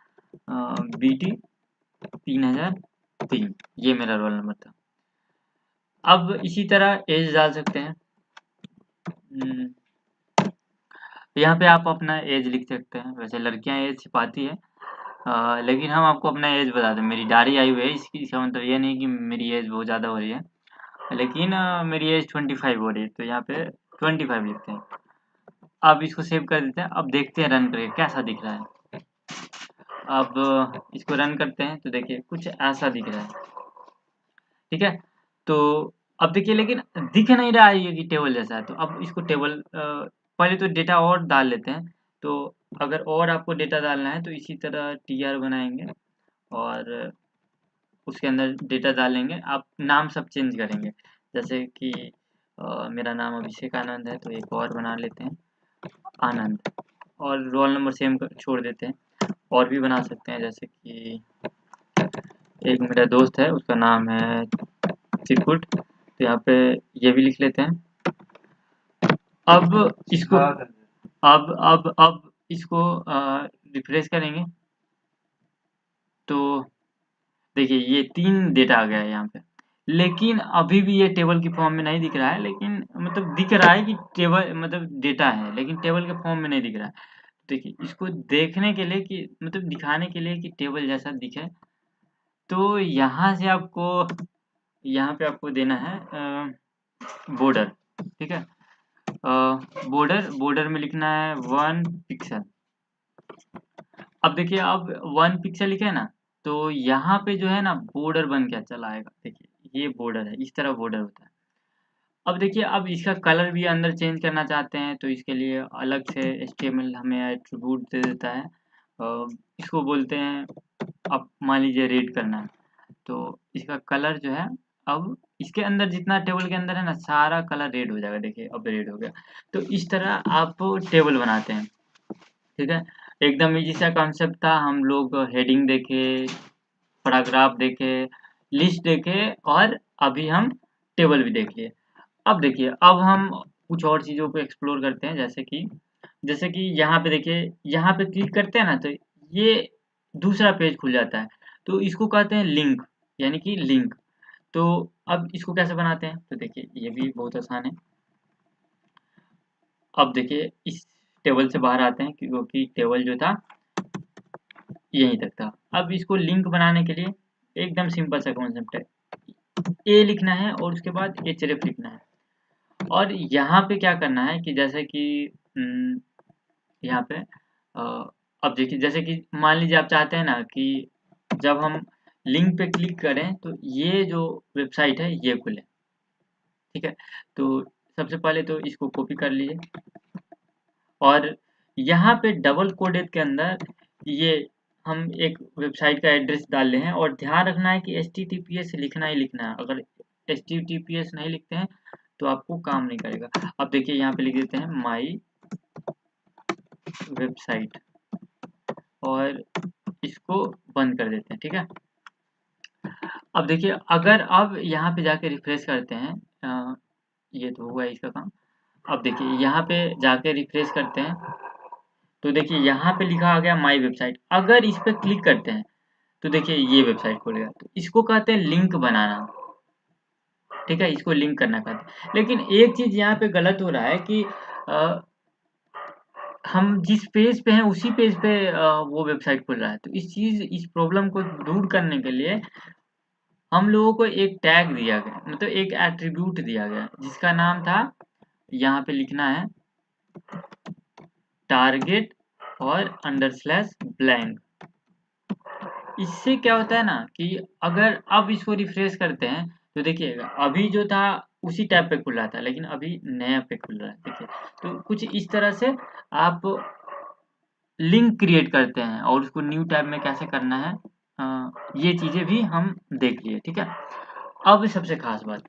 BT 3003, ये मेरा रोल नंबर था। अब इसी तरह एज डाल सकते हैं। यहाँ पे आप अपना एज लिख सकते हैं। वैसे लड़कियां एज छिपाती है, लेकिन हम आपको अपना एज बता दें। मेरी डायरी आई हुई है, इसका मतलब ये नहीं कि मेरी एज बहुत ज़्यादा हो रही है, लेकिन मेरी एज 25 हो रही है, तो यहाँ पे 25 लिखते हैं। अब इसको सेव कर देते हैं। अब देखते हैं रन करके कैसा दिख रहा है। अब इसको रन करते हैं तो देखिए कुछ ऐसा दिख रहा है, ठीक है। तो अब देखिए, लेकिन दिख नहीं रहा है ये कि टेबल जैसा है। तो अब इसको टेबल पहले तो डेटा और डाल लेते हैं। तो अगर और आपको डेटा डालना है तो इसी तरह TR बनाएंगे और उसके अंदर डेटा डालेंगे। आप नाम सब चेंज करेंगे, जैसे कि मेरा नाम अभिषेक आनंद है, तो एक और बना लेते हैं आनंद, और रोल नंबर सेम छोड़ देते हैं। और भी बना सकते हैं, जैसे कि एक मेरा दोस्त है, उसका नाम है चिरकुट, तो यहाँ पे ये भी लिख लेते हैं। अब इसको अब इसको रिफ्रेश करेंगे तो देखिए ये 3 डेटा आ गया है यहाँ पे, लेकिन अभी भी ये टेबल की फॉर्म में नहीं दिख रहा है। लेकिन मतलब दिख रहा है कि टेबल मतलब डेटा है, लेकिन टेबल के फॉर्म में नहीं दिख रहा है। देखिए इसको देखने के लिए कि मतलब दिखाने के लिए कि टेबल जैसा दिखे, तो यहाँ से आपको यहाँ पे आपको देना है बॉर्डर, ठीक है। बॉर्डर में लिखना है 1 पिक्सल। अब देखिए, अब 1 पिक्सल लिखे है ना, तो यहाँ पे जो है ना बॉर्डर बन के चला आएगा। देखिए ये बॉर्डर है, इस तरह बॉर्डर होता है। अब देखिए, अब इसका कलर भी अंदर चेंज करना चाहते हैं, तो इसके लिए अलग से HTML हमें एट्रीब्यूट दे देता है। इसको बोलते हैं, अब मान लीजिए रेड करना है, तो इसका कलर जो है, अब इसके अंदर जितना टेबल के अंदर है ना सारा कलर रेड हो जाएगा। देखिए अब रेड हो गया। तो इस तरह आप टेबल बनाते हैं, ठीक है। एकदम इजी सा कॉन्सेप्ट था। हम लोग हेडिंग देखे, पैराग्राफ देखे, लिस्ट देखे, और अभी हम टेबल भी देख लिए। अब देखिए, अब हम कुछ और चीज़ों को एक्सप्लोर करते हैं, जैसे कि यहाँ पे देखिए, यहाँ पे क्लिक करते हैं ना, तो ये दूसरा पेज खुल जाता है। तो इसको कहते हैं लिंक, यानी कि लिंक। तो अब इसको कैसे बनाते हैं, तो देखिए ये भी बहुत आसान है। अब देखिए इस टेबल से बाहर आते हैं क्योंकि टेबल जो था यहीं तक था। अब इसको लिंक बनाने के लिए एकदम सिंपल सा कॉन्सेप्ट है, ए लिखना है और उसके बाद href लिखना है। और यहाँ पे क्या करना है कि जैसे कि यहाँ पे अब देखिए जैसे कि मान लीजिए आप चाहते हैं ना कि जब हम लिंक पे क्लिक करें तो ये जो वेबसाइट है ये खुले, ठीक है। तो सबसे पहले तो इसको कॉपी कर लीजिए और यहाँ पे डबल कोडेड के अंदर ये हम एक वेबसाइट का एड्रेस डाल रहे हैं और ध्यान रखना है कि HTTPS लिखना ही लिखना है। अगर HTTPS नहीं लिखते हैं तो आपको काम नहीं करेगा। अब देखिए यहाँ पे लिख देते हैं माई वेबसाइट और इसको बंद कर देते हैं, ठीक है। अब देखिए अगर अब यहाँ पे जाके रिफ्रेश करते हैं, ये तो हुआ इसका काम। अब देखिए यहाँ पे जाके रिफ्रेश करते हैं तो देखिए यहाँ पे लिखा आ गया माई वेबसाइट। अगर इस पे क्लिक करते हैं तो देखिए ये वेबसाइट खुलेगा। तो इसको कहते हैं लिंक बनाना, ठीक है, इसको लिंक करना कहते हैं। लेकिन एक चीज यहाँ पे गलत हो रहा है कि हम जिस पेज पे हैं उसी पेज पे वो वेबसाइट खुल रहा है। तो इस प्रॉब्लम को दूर करने के लिए हम लोगों को एक टैग दिया गया, मतलब एक एट्रीब्यूट दिया गया जिसका नाम था, यहाँ पे लिखना है टारगेट और _ब्लैंक। इससे क्या होता है ना कि अगर अब इसको रिफ्रेश करते हैं तो देखिएगा अभी जो था उसी टैब पे खुल रहा था लेकिन अभी नया पे खुल रहा है, देखिए। तो कुछ इस तरह से आप लिंक क्रिएट करते हैं और उसको न्यू टैब में कैसे करना है, ये चीजें भी हम देख लिए, ठीक है। अब सबसे खास बात,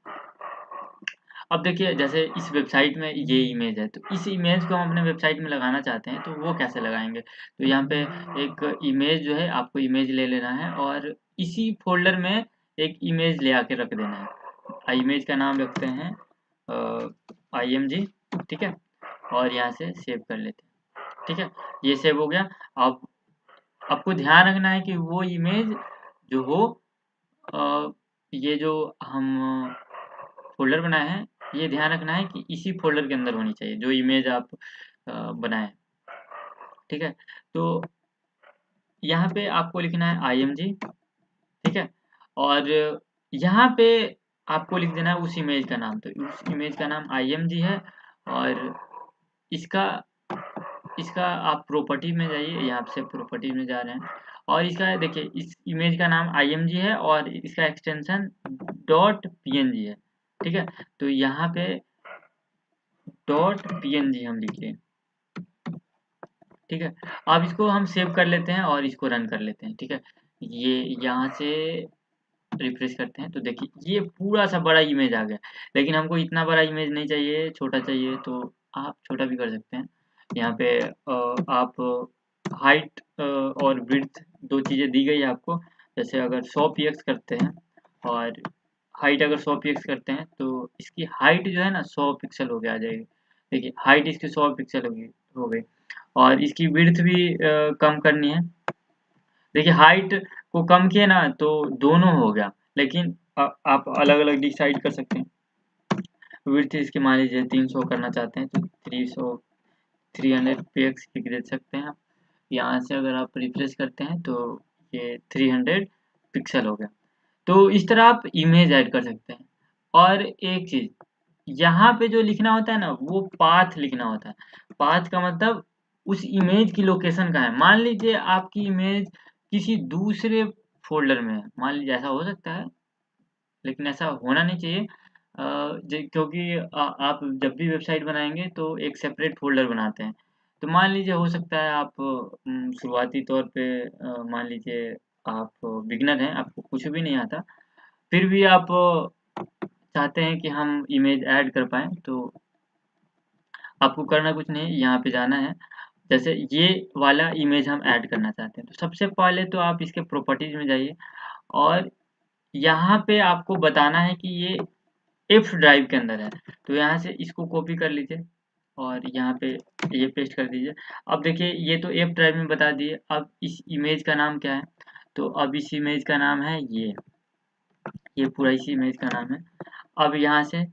अब देखिए जैसे इस वेबसाइट में ये इमेज है तो इस इमेज को हम अपने वेबसाइट में लगाना चाहते हैं तो वो कैसे लगाएंगे। तो यहाँ पे एक इमेज जो है, आपको इमेज ले लेना है और इसी फोल्डर में एक इमेज ले आके रख देना है। इमेज का नाम रखते हैं img, ठीक है, और यहाँ से सेव कर लेते हैं, ठीक है। ये सेव हो गया। अब आपको ध्यान रखना है कि वो इमेज जो हो, ये जो हम फ़ोल्डर बनाए हैं, ये ध्यान रखना है कि इसी फ़ोल्डर के अंदर होनी चाहिए, जो इमेज आप बनाएँ, ठीक है? तो यहाँ पे आपको लिखना है img, ठीक है? और यहाँ पे आपको लिख देना है उस इमेज का नाम, तो उस इमेज का नाम img है और इसका इसका आप प्रॉपर्टी में जाइए, यहाँ से प्रॉपर्टी में जा रहे हैं और इसका देखिए इस इमेज का नाम img है और इसका एक्सटेंशन .png है, ठीक है? तो यहाँ पे .png हम लिख लें, ठीक है। अब इसको हम सेव कर लेते हैं और इसको रन कर लेते हैं, ठीक है। ये यहाँ से रिफ्रेश करते हैं तो देखिए ये पूरा सा बड़ा इमेज आ गया, लेकिन हमको इतना बड़ा इमेज नहीं चाहिए, छोटा चाहिए, तो आप छोटा भी कर सकते हैं। यहाँ पे आप हाइट और विड्थ दो चीज़ें दी गई है आपको। जैसे अगर 100 px करते हैं और हाइट अगर 100 px करते हैं तो इसकी हाइट जो है ना 100 पिक्सल हो गया आ जाएगी। देखिए हाइट इसकी 100 पिक्सल हो गई और इसकी विड्थ भी कम करनी है। देखिए हाइट को कम किए ना तो दोनों हो गया, लेकिन आप अलग अलग डिसाइड कर सकते हैं। विड्थ इसकी मान लीजिए 300 करना चाहते हैं तो 300 px लिख दे सकते हैं आप। यहाँ से अगर आप रिफ्रेश करते हैं तो ये 300 पिक्सल हो गया। तो इस तरह आप इमेज ऐड कर सकते हैं। और एक चीज यहाँ पे जो लिखना होता है ना वो पाथ लिखना होता है। पाथ का मतलब उस इमेज की लोकेशन का है। मान लीजिए आपकी इमेज किसी दूसरे फ़ोल्डर में है, मान लीजिए ऐसा हो सकता है, लेकिन ऐसा होना नहीं चाहिए। क्योंकि आप जब भी वेबसाइट बनाएँगे तो एक सेपरेट फ़ोल्डर बनाते हैं। तो मान लीजिए हो सकता है आप शुरुआती तौर पे मान लीजिए आप बिगिनर हैं, आपको कुछ भी नहीं आता, फिर भी आप चाहते हैं कि हम इमेज ऐड कर पाएँ, तो आपको करना कुछ नहीं है, यहाँ पे जाना है। जैसे ये वाला इमेज हम ऐड करना चाहते हैं, तो सबसे पहले तो आप इसके प्रॉपर्टीज़ में जाइए और यहाँ पे आपको बताना है कि ये एफ ड्राइव के अंदर है। तो यहाँ से इसको कॉपी कर लीजिए और यहाँ पे ये पेस्ट कर दीजिए। अब देखिए ये तो एफ ड्राइव में बता दिए, अब इस इमेज का नाम क्या है? तो अब इस इमेज का नाम है ये पूरा इसी इमेज का नाम है। अब यहाँ से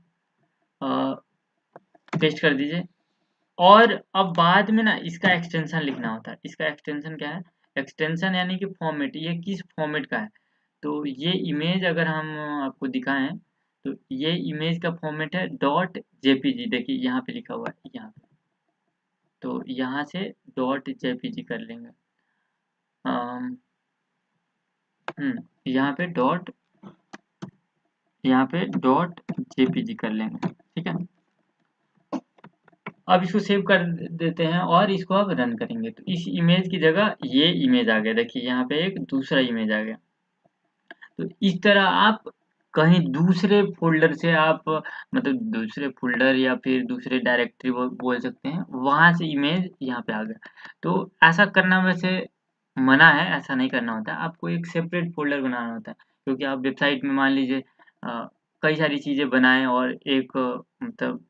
पेस्ट कर दीजिए। और अब बाद में ना इसका एक्सटेंशन लिखना होता है। इसका एक्सटेंशन क्या है? एक्सटेंशन यानी कि फॉर्मेट, ये किस फॉर्मेट का है। तो ये इमेज अगर हम आपको दिखाएं तो ये इमेज का फॉर्मेट है डॉट जेपीजी। देखिए यहाँ पे लिखा हुआ है यहाँ पे, तो यहाँ से डॉट जेपीजी कर लेंगे। यहाँ पे डॉट जेपीजी कर लेंगे, ठीक है। अब इसको सेव कर देते हैं और इसको अब रन करेंगे। तो इस इमेज की जगह ये इमेज आ गया। देखिए यहाँ पे एक दूसरा इमेज आ गया। तो इस तरह आप कहीं दूसरे फ़ोल्डर से आप मतलब दूसरे फ़ोल्डर या फिर दूसरे डायरेक्टरी बोल सकते हैं, वहाँ से इमेज यहाँ पे आ गया। तो ऐसा करना वैसे मना है, ऐसा नहीं करना होता है। आपको एक सेपरेट फ़ोल्डर बनाना होता है, क्योंकि आप वेबसाइट में मान लीजिए कई सारी चीज़ें बनाएँ और एक मतलब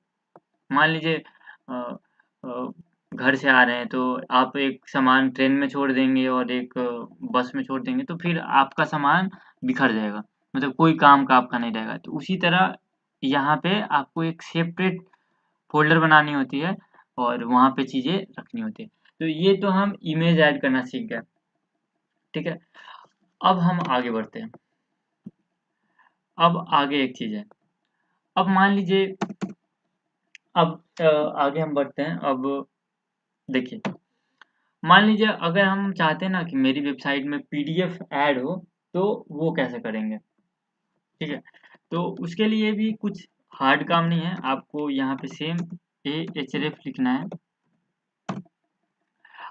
मान लीजिए अ अ, घर से आ रहे हैं तो आप एक सामान ट्रेन में छोड़ देंगे और एक बस में छोड़ देंगे, तो फिर आपका सामान बिखर जाएगा, मतलब कोई काम का आपका नहीं रहेगा। तो उसी तरह यहाँ पे आपको एक सेपरेट फ़ोल्डर बनानी होती है और वहाँ पे चीज़ें रखनी होती है। तो ये तो हम इमेज ऐड करना सीख गए, ठीक है। अब हम आगे बढ़ते हैं। अब आगे एक चीज़ है। अब मान लीजिए अब आगे हम बढ़ते हैं। अब देखिए, मान लीजिए अगर हम चाहते हैं ना कि मेरी वेबसाइट में पीडीएफ ऐड हो, तो वो कैसे करेंगे, ठीक है। तो उसके लिए भी कुछ हार्ड काम नहीं है। आपको यहाँ पे सेम ahref लिखना है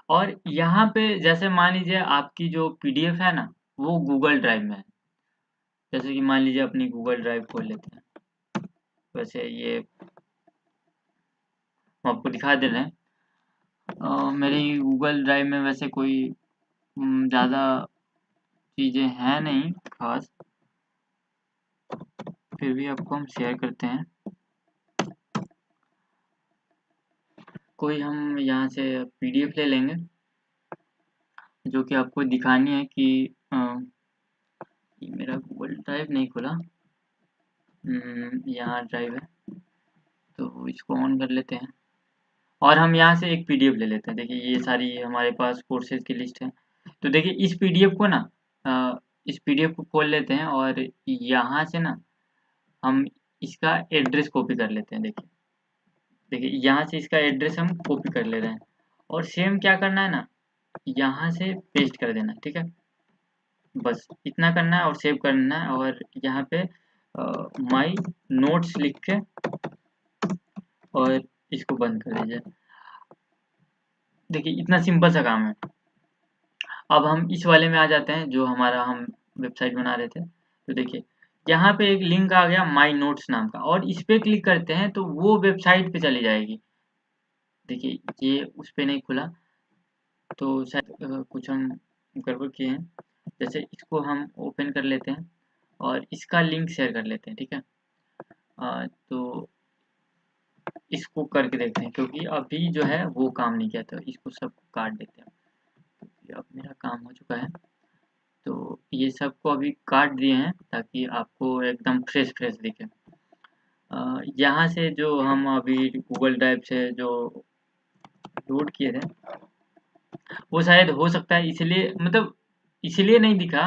और यहाँ पे जैसे मान लीजिए आपकी जो पीडीएफ है ना वो गूगल ड्राइव में है। जैसे कि मान लीजिए अपनी गूगल ड्राइव खोल लेते हैं। वैसे ये हम आपको दिखा दे रहे हैं। मेरी गूगल ड्राइव में वैसे कोई ज़्यादा चीज़ें हैं नहीं खास, फिर भी आपको हम शेयर करते हैं। कोई हम यहाँ से पीडीएफ ले लेंगे जो कि आपको दिखानी है कि ये मेरा गूगल ड्राइव नहीं खुला। यहाँ ड्राइव है, तो इसको ऑन कर लेते हैं और हम यहाँ से एक पीडीएफ ले लेते हैं। देखिए ये सारी हमारे पास कोर्सेज की लिस्ट है। तो देखिए इस पीडीएफ को ना इस पीडीएफ को खोल लेते हैं और यहाँ से ना हम इसका एड्रेस कॉपी कर लेते हैं। देखिए देखिए यहाँ से इसका एड्रेस हम कॉपी कर ले रहे हैं और सेम क्या करना है ना, यहाँ से पेस्ट कर देना है, ठीक है। बस इतना करना है और सेव करना है और यहाँ पे माई नोट्स लिख के और इसको बंद कर दीजिए। देखिए इतना सिंपल सा काम है। अब हम इस वाले में आ जाते हैं जो हमारा हम वेबसाइट बना रहे थे। तो देखिए यहाँ पे एक लिंक आ गया माई नोट्स नाम का और इस पे क्लिक करते हैं तो वो वेबसाइट पे चली जाएगी। देखिए ये उस पे नहीं खुला, तो शायद कुछ हम गड़बड़ किए हैं। जैसे इसको हम ओपन कर लेते हैं और इसका लिंक शेयर कर लेते हैं, ठीक है। तो इसको करके देखते हैं, क्योंकि अभी जो है वो काम नहीं किया, तो इसको सब काट देते हैं। क्योंकि अब मेरा काम हो चुका है, तो ये सबको अभी काट दिए हैं ताकि आपको एकदम फ्रेश फ्रेश दिखे। यहाँ से जो हम अभी गूगल ड्राइव से जो लोड किए थे वो शायद हो सकता है इसलिए, मतलब इसलिए नहीं दिखा,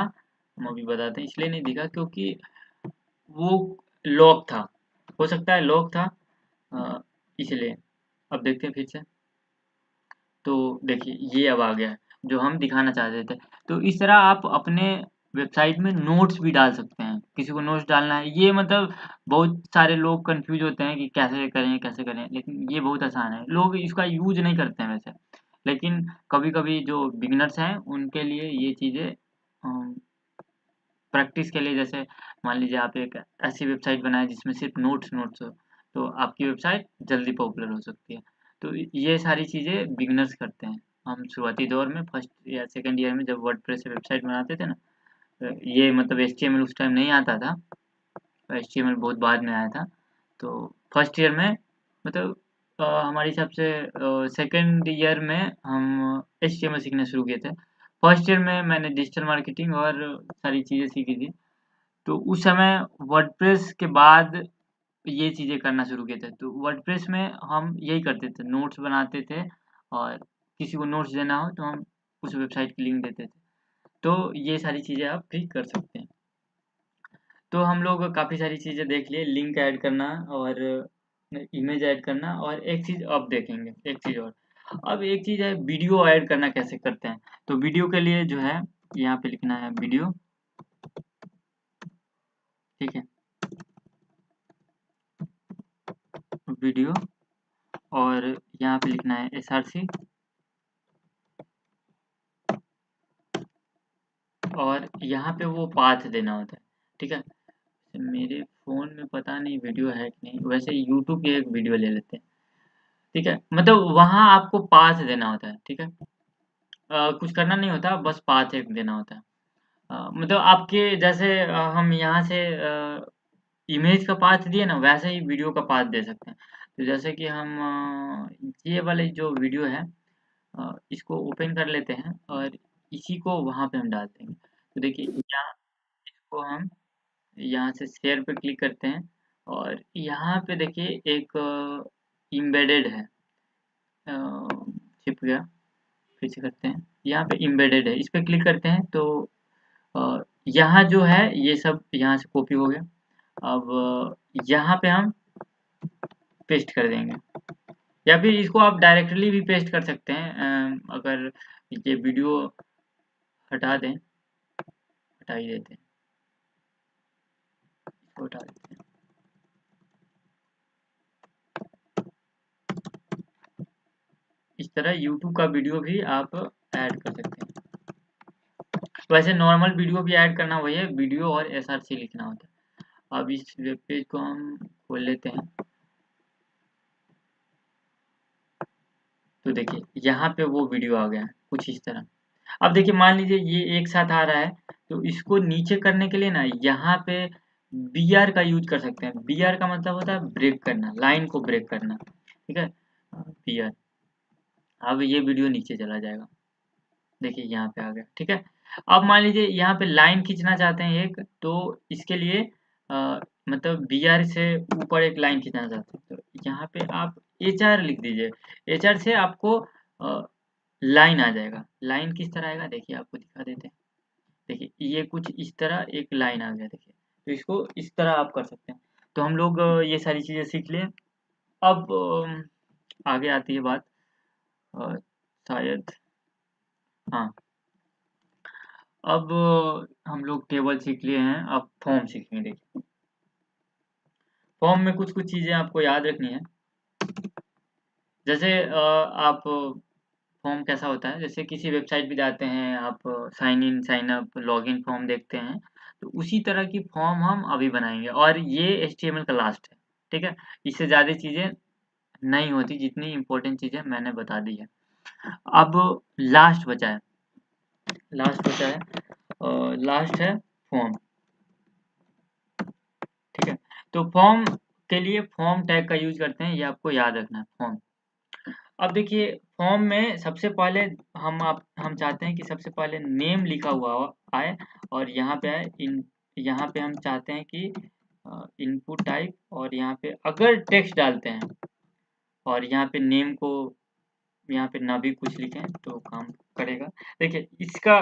हम अभी बताते हैं इसलिए नहीं दिखा क्योंकि वो लॉक था। हो सकता है लॉक था इसलिए। अब देखते हैं फिर से। तो देखिए ये अब आ गया है जो हम दिखाना चाहते थे। तो इस तरह आप अपने वेबसाइट में नोट्स भी डाल सकते हैं। किसी को नोट्स डालना है, ये मतलब बहुत सारे लोग कंफ्यूज होते हैं कि कैसे करें, लेकिन ये बहुत आसान है। लोग इसका यूज नहीं करते हैं वैसे, लेकिन कभी कभी जो बिगिनर्स हैं उनके लिए ये चीज़ें प्रैक्टिस के लिए, जैसे मान लीजिए आप एक ऐसी वेबसाइट बनाएं जिसमें सिर्फ नोट्स नोट्स हो, तो आपकी वेबसाइट जल्दी पॉपुलर हो सकती है। तो ये सारी चीज़ें बिगिनर्स करते हैं। हम शुरुआती दौर में फर्स्ट या सेकंड ईयर में जब वर्डप्रेस से वेबसाइट बनाते थे ना, तो ये मतलब एचटीएमएल उस टाइम नहीं आता था, एचटीएमएल बहुत बाद में आया था। तो फर्स्ट ईयर में मतलब हमारे हिसाब से सेकंड ईयर में हम एचटीएमएल सीखना शुरू किए थे। फर्स्ट ईयर में मैंने डिजिटल मार्केटिंग और सारी चीज़ें सीखी थी। तो उस समय वर्डप्रेस के बाद ये चीज़ें करना शुरू किए थे। तो वर्डप्रेस में हम यही करते थे, नोट्स बनाते थे और किसी को नोट्स देना हो तो हम उस वेबसाइट की लिंक देते थे। तो ये सारी चीज़ें आप भी कर सकते हैं। तो हम लोग काफ़ी सारी चीज़ें देख लिए, लिंक ऐड करना और इमेज ऐड करना, और एक चीज़ अब देखेंगे, एक चीज़ और। अब एक चीज़ है वीडियो ऐड करना कैसे करते हैं। तो वीडियो के लिए जो है यहाँ पे लिखना है वीडियो, ठीक है, वीडियो, और यहाँ पे लिखना है SRC, और यहाँ पे वो पाथ देना होता है, ठीक है। मेरे फ़ोन में पता नहीं वीडियो है कि नहीं, वैसे यूट्यूब की एक वीडियो ले लेते हैं, ठीक है। मतलब वहाँ आपको पाथ देना होता है, ठीक है। कुछ करना नहीं होता, बस पाथ एक देना होता है। मतलब आपके जैसे हम यहाँ से इमेज का पाथ दिए ना, वैसे ही वीडियो का पाथ दे सकते हैं। तो जैसे कि हम ये वाले जो वीडियो है, इसको ओपन कर लेते हैं और इसी को वहाँ पे हम डाल देंगे। तो देखिए यहाँ इसको हम यहाँ से शेयर पे क्लिक करते हैं और यहाँ पे देखिए एक एम्बेडेड है, छिप गया, फिर से करते हैं, यहाँ पे एम्बेडेड है, इस पे क्लिक करते हैं तो यहाँ जो है ये सब यहाँ से कॉपी हो गया। अब यहाँ पे हम पेस्ट कर देंगे, या फिर इसको आप डायरेक्टली भी पेस्ट कर सकते हैं। अगर ये वीडियो हटा दें, हटा ही देते हैं, इसको हटा देते हैं। इस तरह YouTube का वीडियो भी आप ऐड कर सकते हैं। वैसे नॉर्मल वीडियो भी ऐड करना वही है, वीडियो और SRC लिखना होता है। अब इस वेब पेज को हम खोल लेते हैं। तो देखिए यहाँ पे वो वीडियो आ गया है कुछ इस तरह। अब देखिए मान लीजिए ये एक साथ आ रहा है, तो इसको नीचे करने के लिए ना यहाँ पे BR का यूज कर सकते हैं। BR का मतलब होता है ब्रेक करना, लाइन को ब्रेक करना, ठीक है। BR, अब ये वीडियो नीचे चला जाएगा, देखिए यहाँ पे आ गया, ठीक है। अब मान लीजिए यहाँ पे लाइन खींचना चाहते हैं एक, तो इसके लिए मतलब BR से ऊपर एक लाइन खींचना चाहते हैं, तो यहाँ पे आप HR लिख दीजिए। HR से आपको लाइन आ जाएगा। लाइन किस तरह आएगा देखिए, आपको दिखा देते हैं। देखिए ये कुछ इस तरह एक लाइन आ गया, देखिए। तो इसको इस तरह आप कर सकते हैं। तो हम लोग ये सारी चीज़ें सीख लिए। अब आगे आती है बात, अ, शायद, हाँ, अब हम लोग टेबल सीख लिए हैं, अब फॉर्म सीखेंगे। देखिए फॉर्म में कुछ कुछ चीज़ें आपको याद रखनी है। जैसे आप फॉर्म कैसा होता है, जैसे किसी वेबसाइट पे जाते हैं आप, sign in sign up login form देखते हैं, तो उसी तरह की फॉर्म हम अभी बनाएंगे, और ये HTML का लास्ट है, ठीक है। इससे ज़्यादा चीज़ें नहीं होती, जितनी इम्पोर्टेंट चीज़ें मैंने बता दी है। अब लास्ट बचा है, लास्ट बचा है, लास्ट है फॉर्म, ठीक है। तो फॉर्म के लिए फॉर्म टैग का यूज करते हैं, ये आपको याद रखना है, फॉर्म। अब देखिए फॉर्म में सबसे पहले हम चाहते हैं कि सबसे पहले नेम लिखा हुआ आए, और यहाँ पे आए यहाँ पे हम चाहते हैं कि इनपुट टाइप, और यहाँ पे अगर टेक्स्ट डालते हैं और यहाँ पे नेम को यहाँ पे ना भी कुछ लिखें तो काम करेगा। देखिए इसका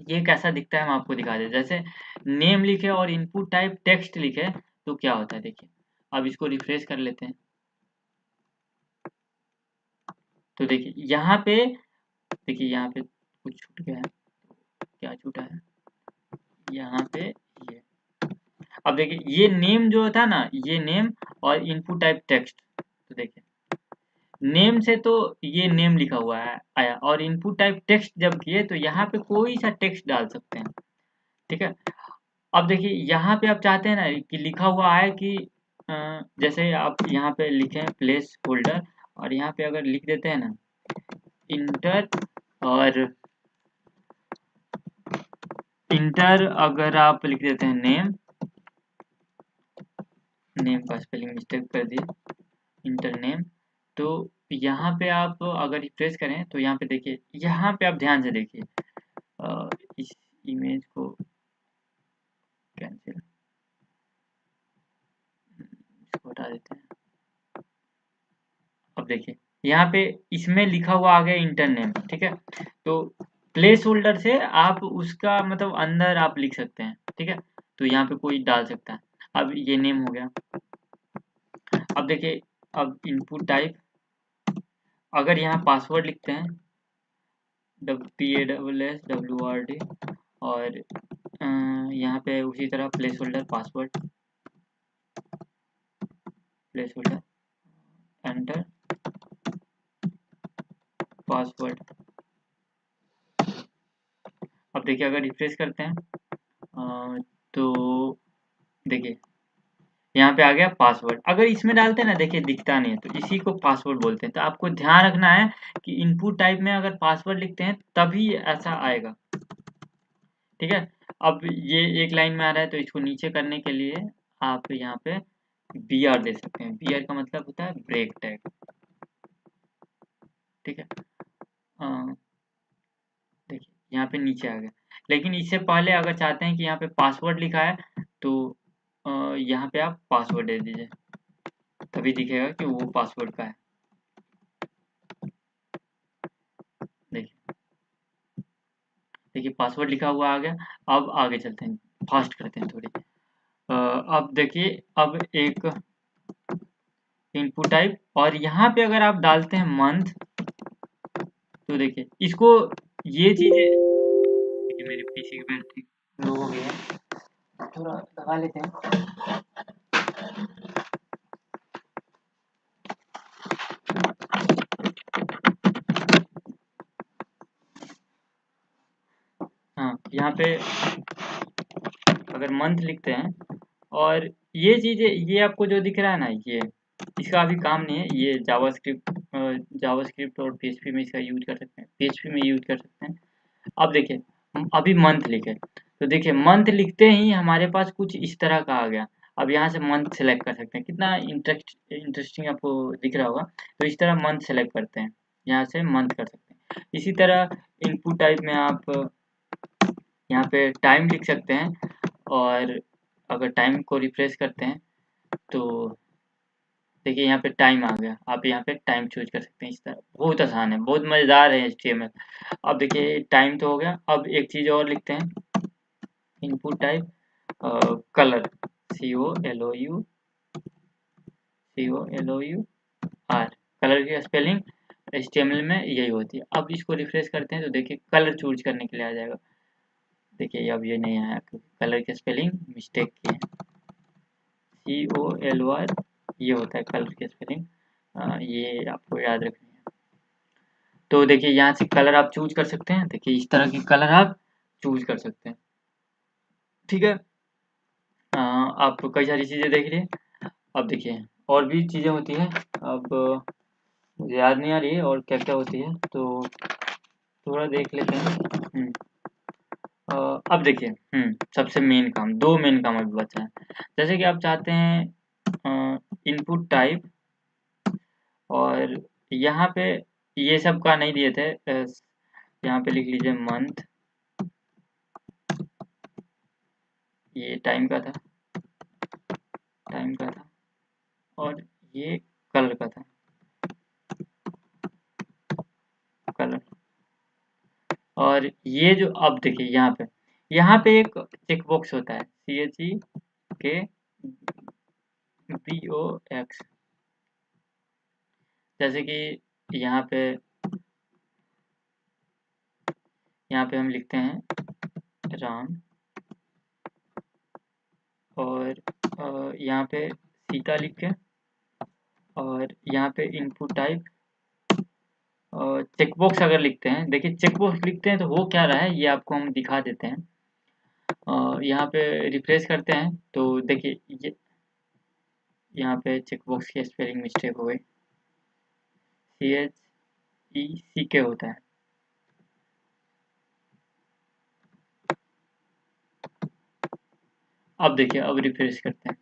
ये कैसा दिखता है हम आपको दिखा दें। जैसे नेम लिखे और इनपुट टाइप टेक्स्ट लिखे तो क्या होता है देखिए। अब इसको रिफ्रेश कर लेते हैं, तो देखिए यहाँ पे कुछ छूट गया है, क्या छूटा है यहाँ पे, ये। अब देखिए ये नेम जो था ना, ये नेम और इनपुट टाइप टेक्स्ट, तो देखिए नेम से तो ये नेम लिखा हुआ है आया, और इनपुट टाइप टेक्स्ट जब किए तो यहाँ पे कोई सा टेक्स्ट डाल सकते हैं, ठीक है। अब देखिए यहाँ पे आप चाहते हैं ना कि लिखा हुआ है कि जैसे आप यहाँ पे लिखें प्लेस होल्डर, और यहाँ पे अगर लिख देते हैं ना इंटर, और इंटर अगर आप लिख देते हैं नेम, नेम का स्पेलिंग मिस्टेक कर दिए, इंटर नेम, तो यहाँ पे आप अगर रिफ्रेश करें तो यहाँ पे देखिए, यहाँ पे आप ध्यान से देखिए, इस इमेज को कैंसिल, इसको हटा देते हैं। अब देखिए यहाँ पे इसमें लिखा हुआ आ गया इंटर नेम, ठीक है। तो प्लेस होल्डर से आप उसका मतलब अंदर आप लिख सकते हैं, ठीक है। तो यहाँ पे कोई डाल सकता है। अब ये नेम हो गया। अब देखिए, अब इनपुट टाइप, अगर यहाँ पासवर्ड लिखते हैं PASSWORD, और यहाँ पे उसी तरह place holder password, place holder enter password. अब देखिए अगर रिफ्रेश करते हैं तो देखिए यहाँ पे आ गया पासवर्ड। अगर इसमें डालते हैं ना, देखिए दिखता नहीं है, तो इसी को पासवर्ड बोलते हैं। तो आपको ध्यान रखना है कि इनपुट टाइप में अगर पासवर्ड लिखते हैं तभी ऐसा आएगा, ठीक है। अब ये एक लाइन में आ रहा है, तो इसको नीचे करने के लिए आप यहाँ पे BR दे सकते हैं। BR का मतलब होता है ब्रेक टैग, ठीक है। देखिए यहाँ पे नीचे आ गया। लेकिन इससे पहले अगर चाहते हैं कि यहाँ पे पासवर्ड लिखा है, तो यहाँ पे आप पासवर्ड दे दीजिए, तभी दिखेगा कि वो पासवर्ड का है। देखिए देखिए पासवर्ड लिखा हुआ आ गया। अब आगे चलते हैं, फास्ट करते हैं थोड़ी। अब देखिए, अब एक इनपुट टाइप, और यहाँ पे अगर आप डालते हैं मंथ, तो देखिए इसको, ये चीजें, देखिए मेरे पीसी की बैटरी लो हो गई है, थोड़ा लगा लेते हैं। हाँ, यहाँ पे अगर मंथ लिखते हैं, और ये चीजें, ये आपको जो दिख रहा है ना, ये इसका अभी काम नहीं है। ये जावास्क्रिप्ट और PHP में इसका यूज कर सकते हैं, PHP में यूज कर सकते हैं। अब देखिए हम अभी मंथ लिखे, तो देखिए मंथ लिखते ही हमारे पास कुछ इस तरह का आ गया। अब यहाँ से मंथ सेलेक्ट कर सकते हैं, कितना इंटरेस्टिंग आपको दिख रहा होगा। तो इस तरह मंथ सेलेक्ट करते हैं, यहाँ से मंथ कर सकते हैं। इसी तरह इनपुट टाइप में आप यहाँ पे टाइम लिख सकते हैं, और अगर टाइम को रिफ्रेश करते हैं तो देखिए यहाँ पे टाइम आ गया। आप यहाँ पे टाइम चूज कर सकते हैं। इस तरह बहुत आसान है, बहुत मज़ेदार है HTML। अब देखिए टाइम तो हो गया। अब एक चीज़ और लिखते हैं, input type colour, COLOUR, colour की स्पेलिंग HTML में यही होती है। अब इसको रिफ्रेश करते हैं तो देखिए कलर चूज करने के लिए आ जाएगा। देखिए अब ये नहीं आया क्योंकि कलर की स्पेलिंग मिस्टेक की है। COLOR ये होता है कलर की स्पेलिंग, ये आपको याद रखनी है। तो देखिए यहाँ से कलर आप चूज कर सकते हैं। देखिए इस तरह की कलर आप चूज कर सकते हैं, ठीक है। आप कई सारी चीज़ें देख लिए। अब देखिए और भी चीज़ें होती हैं। अब मुझे याद नहीं आ रही है और क्या क्या होती है, तो थोड़ा देख लेते हैं। अब देखिए सबसे मेन काम, दो मेन काम अभी बचा है। जैसे कि आप चाहते हैं इनपुट टाइप, और यहाँ पे ये सब का नहीं दिए थे, यहाँ पे लिख लीजिए मंथ, ये टाइम का था, टाइम का था, और ये कलर का था, कलर। और ये जो, अब देखिए यहाँ पे एक चेक बॉक्स होता है, CHEKBOX, जैसे कि यहाँ पे हम लिखते हैं राम, और यहाँ पे सीता लिख के, और यहाँ पे इनपुट टाइप, और चेक बॉक्स अगर लिखते हैं, देखिए चेक बॉक्स लिखते हैं तो हो क्या रहा है ये आपको हम दिखा देते हैं। यहाँ पे रिफ्रेश करते हैं तो देखिए ये यहाँ पे चेक बॉक्स की स्पेलिंग मिस्टेक हो गई, CHECK होता है। अब देखिए अब रिफ्रेश करते हैं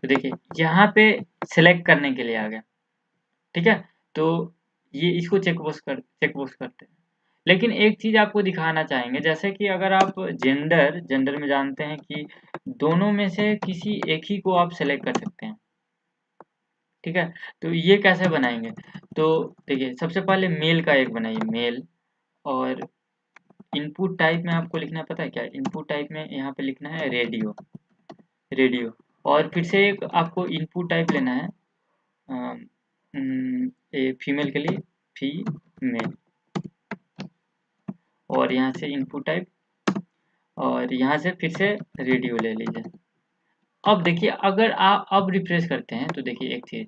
तो देखिए यहाँ पे सेलेक्ट करने के लिए आ गया, ठीक है। तो ये इसको चेक बॉक्स करते हैं। लेकिन एक चीज आपको दिखाना चाहेंगे, जैसे कि अगर आप जेंडर जेंडर में जानते हैं कि दोनों में से किसी एक ही को आप सेलेक्ट कर सकते हैं, ठीक है। तो ये कैसे बनाएंगे, तो देखिए सबसे पहले मेल का एक बनाइए, मेल। और इनपुट टाइप में आपको लिखना है, पता है क्या, इनपुट टाइप में यहाँ पे लिखना है रेडियो, रेडियो। और फिर से एक आपको इनपुट टाइप लेना है फीमेल के लिए फीमेल, और यहाँ से इनपुट टाइप, और यहाँ से फिर से रेडियो ले लीजिए। अब देखिए अगर आप अब रिफ्रेश करते हैं तो देखिए एक चीज,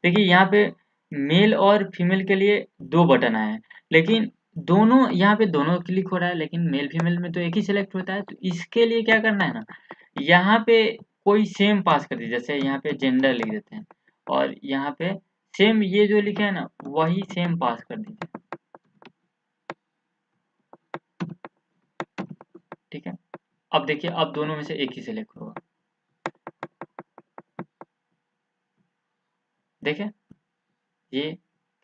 देखिए यहाँ पे मेल और फीमेल के लिए दो बटन आए हैं, लेकिन दोनों यहाँ पे दोनों क्लिक हो रहा है, लेकिन मेल फीमेल में तो एक ही सिलेक्ट होता है। तो इसके लिए क्या करना है ना, यहाँ पे कोई सेम पास कर दीजिए, जैसे यहाँ पे जेंडर लिख देते हैं, और यहाँ पे सेम ये जो लिखे है ना वही सेम पास कर दीजिए, ठीक है। अब देखिए अब दोनों में से एक ही सिलेक्ट होगा, देखिए ये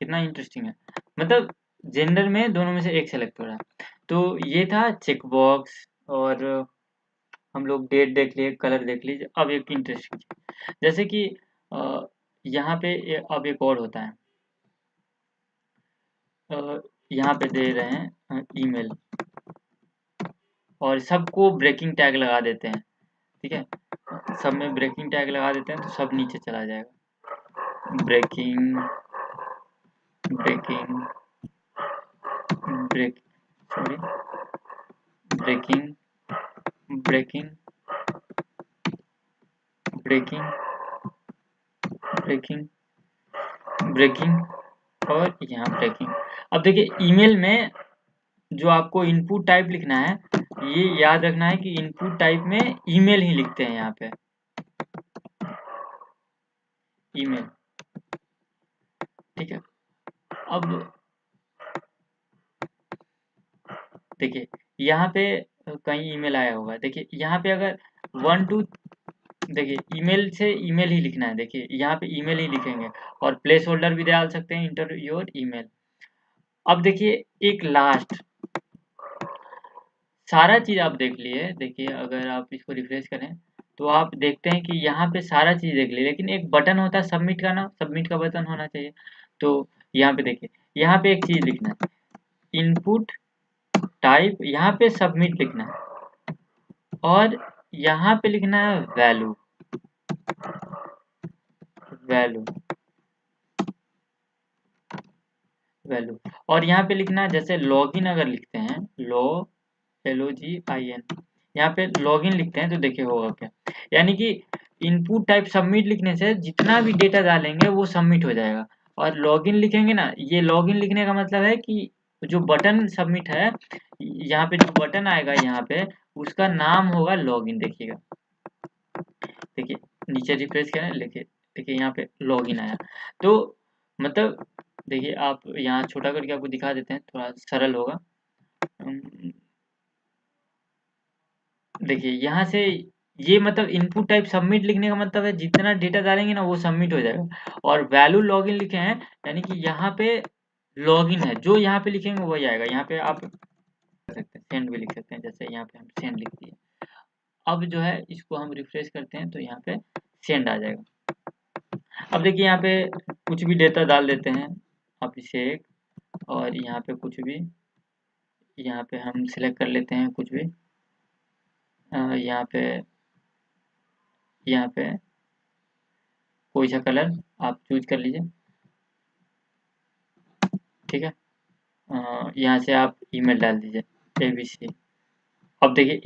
कितना इंटरेस्टिंग है, मतलब जेंडर में दोनों में से एक सेलेक्ट हो रहा है। तो ये था चेक बॉक्स, और हम लोग डेट देख लिए, कलर देख लीजिए। अब एक इंटरेस्टिंग चीज, जैसे कि यहाँ पे अब एक और होता है, यहाँ पे दे रहे हैं ईमेल, और सबको ब्रेकिंग टैग लगा देते हैं, ठीक है। सब में ब्रेकिंग टैग लगा देते हैं तो सब नीचे चला जाएगा, breaking breaking break sorry breaking breaking breaking breaking breaking और यहाँ ब्रेकिंग। अब देखिए ईमेल में जो आपको इनपुट टाइप लिखना है, ये याद रखना है कि इनपुट टाइप में ईमेल ही लिखते हैं यहाँ पे, ईमेल, ठीक है। अब देखिए यहाँ पे कहीं ईमेल आया होगा, देखिए यहाँ पे अगर 1 2, देखिए ईमेल से ईमेल ही लिखना है, देखिए यहाँ पे ईमेल ही लिखेंगे, और प्लेस होल्डर भी डाल सकते हैं, इंटर योर ईमेल। अब देखिए एक लास्ट, सारा चीज आप देख लिए, देखिए अगर आप इसको रिफ्रेश करें तो आप देखते हैं कि यहाँ पे सारा चीज देख लिए, लेकिन एक बटन होता है सबमिट का ना, सबमिट का बटन होना चाहिए। तो यहाँ पे देखिए, यहाँ पे एक चीज लिखना है, इनपुट टाइप, यहाँ पे सबमिट लिखना है, और यहाँ पे लिखना है वैल्यू, वैल्यू वैल्यू। और यहाँ पे लिखना है, जैसे लॉगिन अगर लिखते हैं, LOGIN, यहाँ पे लॉगिन लिखते हैं तो देखिए होगा क्या, यानी कि इनपुट टाइप सबमिट लिखने से जितना भी डेटा डालेंगे वो सबमिट हो जाएगा। और लॉगिन लिखेंगे ना, ये लॉगिन लिखने का मतलब है कि जो बटन सबमिट है, यहाँ पे जो बटन आएगा यहाँ पे, उसका नाम होगा लॉगिन, देखिएगा, देखिए नीचे रिफ्रेश करें, देखिए देखिए यहाँ पे लॉगिन आया। तो मतलब देखिए आप यहाँ छोटा करके आपको दिखा देते हैं, थोड़ा सरल होगा। देखिए यहाँ से ये मतलब इनपुट टाइप सबमिट लिखने का मतलब है जितना डेटा डालेंगे ना वो सबमिट हो जाएगा। और वैल्यू लॉगिन लिखे हैं, यानी कि यहाँ पे लॉगिन है, जो यहाँ पे लिखेंगे वही आएगा। यहाँ पे आप कर सकते हैं, सेंड भी लिख सकते हैं, जैसे यहाँ पे हम सेंड लिख दिए। अब जो है इसको हम रिफ्रेश करते हैं तो यहाँ पे सेंड आ जाएगा। अब देखिए यहाँ पे कुछ भी डेटा डाल देते हैं, अभिषेक, और यहाँ पे कुछ भी, यहाँ पे हम सिलेक्ट कर लेते हैं कुछ भी, यहाँ पे कोई सा कलर आप चूज कर लीजिए, ठीक है। यहाँ से आप ईमेल डाल दीजिए ABC। अब देखिए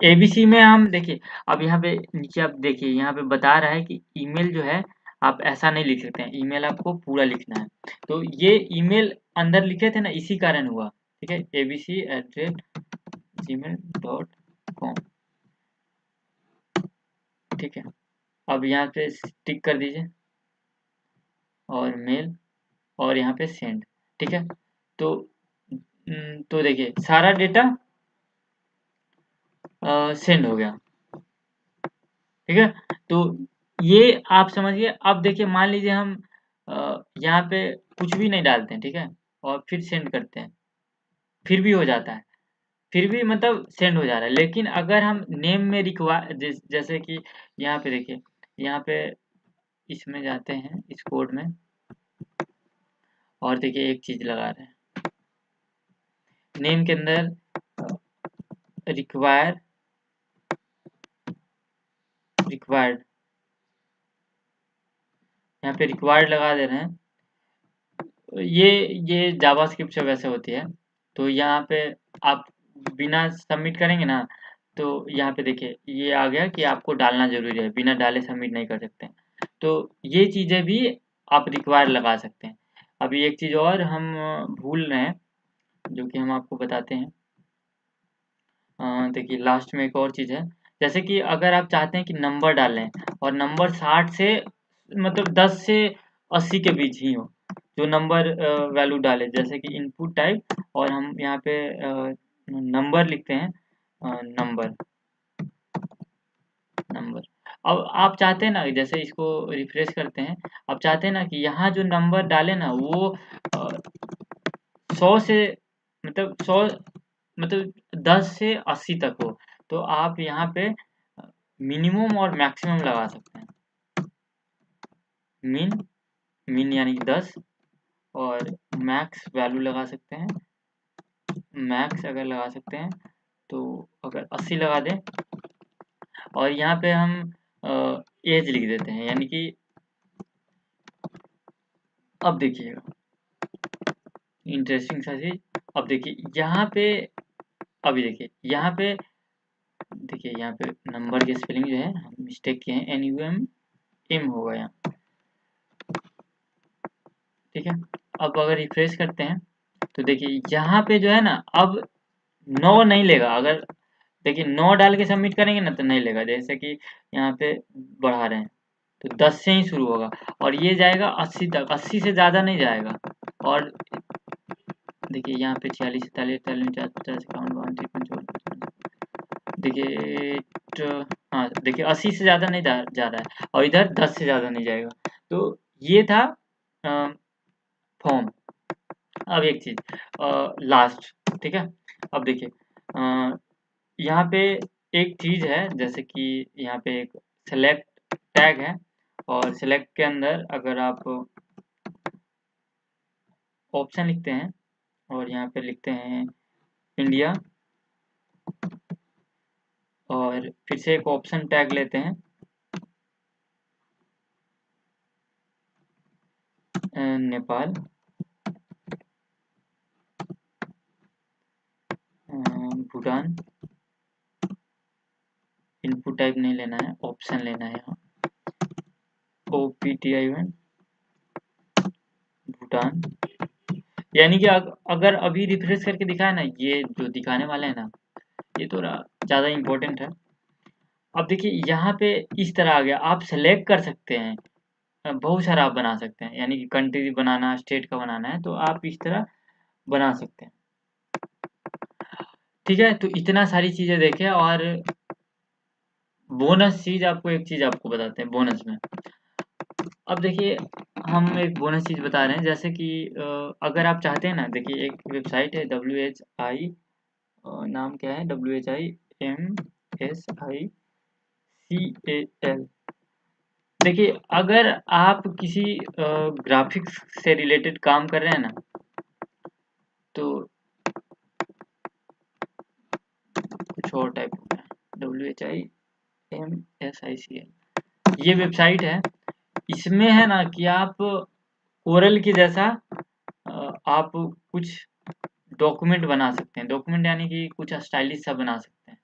ABC में हम देखिए, अब यहाँ पे नीचे आप देखिए, यहाँ पे बता रहा है कि ईमेल जो है आप ऐसा नहीं लिख सकते हैं, ईमेल आपको पूरा लिखना है। तो ये ईमेल अंदर लिखे थे ना, इसी कारण हुआ, ठीक है, abc@gmail.com, ठीक है। अब यहाँ पे टिक कर दीजिए, और मेल, और यहाँ पे सेंड, ठीक है। तो तो देखिए सारा डेटा सेंड हो गया, ठीक है। तो ये आप समझिए। अब देखिए मान लीजिए हम यहाँ पे कुछ भी नहीं डालते हैं, ठीक है, और फिर सेंड करते हैं, फिर भी हो जाता है, फिर भी मतलब सेंड हो जा रहा है। लेकिन अगर हम नेम में रिक्वायर जैसे कि यहाँ पे देखिए, यहाँ पे इसमें जाते हैं इस कोड में, और देखिए एक चीज लगा रहे हैं नेम के अंदर रिक्वायर रिक्वायर्ड, यहाँ पे रिक्वायर्ड लगा दे रहे हैं। ये ये जावास्क्रिप्ट से वैसे होती है। तो यहाँ पे आप बिना सबमिट करेंगे ना, तो यहाँ पे देखिए ये आ गया कि आपको डालना जरूरी है, बिना डाले सबमिट नहीं कर सकते हैं। तो ये चीजें भी आप रिक्वायर लगा सकते हैं। अभी एक चीज और हम भूल रहे हैं, जो कि हम आपको बताते हैं। देखिए लास्ट में एक और चीज है, जैसे कि अगर आप चाहते हैं कि नंबर डालें और नंबर 60 से मतलब 10 से 80 के बीच ही हो, जो नंबर वैल्यू डाले, जैसे कि इनपुट टाइप, और हम यहाँ पे नंबर लिखते हैं, नंबर नंबर। अब आप चाहते हैं ना, जैसे इसको रिफ्रेश करते हैं, आप चाहते हैं ना कि यहाँ जो नंबर डाले ना वो 100 से मतलब 100 मतलब 10 से 80 तक हो, तो आप यहाँ पे मिनिमम और मैक्सिमम लगा सकते हैं। मिन मिन यानी कि 10, और मैक्स वैल्यू लगा सकते हैं, मैक्स अगर लगा सकते हैं तो अगर 80 लगा दें, और यहाँ पे हम एज लिख देते हैं, यानी कि अब देखिएगा इंटरेस्टिंग सा चीज। अब देखिए यहाँ पे, अभी देखिए यहाँ पे, देखिए यहाँ पे नंबर की स्पेलिंग जो है हम मिस्टेक किए हैं, NUM होगा यहाँ, ठीक है। अब अगर रिफ्रेश करते हैं तो देखिए यहाँ पे जो है ना, अब 9 नहीं लेगा। अगर देखिए 9 डाल के सबमिट करेंगे ना तो नहीं लेगा, जैसे कि यहाँ पे बढ़ा रहे हैं तो 10 से ही शुरू होगा और ये जाएगा 80 तक, 80 से ज़्यादा नहीं जाएगा। और देखिए यहाँ पे 46 47 48 49 50 51 52 देखिए हाँ देखिए 80 से ज़्यादा नहीं जा रहा है, और इधर 10 से ज़्यादा नहीं जाएगा। तो ये था फॉर्म। अब एक चीज लास्ट, ठीक है। अब देखिए यहाँ पे एक चीज है, जैसे कि यहाँ पे एक सेलेक्ट टैग है, और सेलेक्ट के अंदर अगर आप ऑप्शन लिखते हैं और यहाँ पे लिखते हैं इंडिया, और फिर से एक ऑप्शन टैग लेते हैं नेपाल, भूटान, इनपुट टाइप नहीं लेना है, ऑप्शन लेना है यहाँ OPTI1 भूटान। यानी कि अगर अभी रिफ्रेश करके दिखाए ना, ये जो दिखाने वाले हैं ना, ये थोड़ा ज़्यादा इम्पोर्टेंट है। अब देखिए यहाँ पे इस तरह आ गया, आप सेलेक्ट कर सकते हैं, बहुत सारा आप बना सकते हैं, यानी कि कंट्री बनाना, स्टेट का बनाना है तो आप इस तरह बना सकते हैं, ठीक है। तो इतना सारी चीज़ें देखें, और बोनस चीज़ आपको एक चीज़ आपको बताते हैं बोनस में। अब देखिए हम एक बोनस चीज़ बता रहे हैं, जैसे कि अगर आप चाहते हैं ना, देखिए एक वेबसाइट है WHI, नाम क्या है, WHIMSICAL। देखिए अगर आप किसी ग्राफिक्स से रिलेटेड काम कर रहे हैं ना, तो कुछ और टाइप हो गया, WHIMSICAL ये वेबसाइट है। इसमें है ना कि आप ओरल की जैसा आप कुछ डॉक्यूमेंट बना सकते हैं, डॉक्यूमेंट यानी कि कुछ स्टाइलिश सा बना सकते हैं,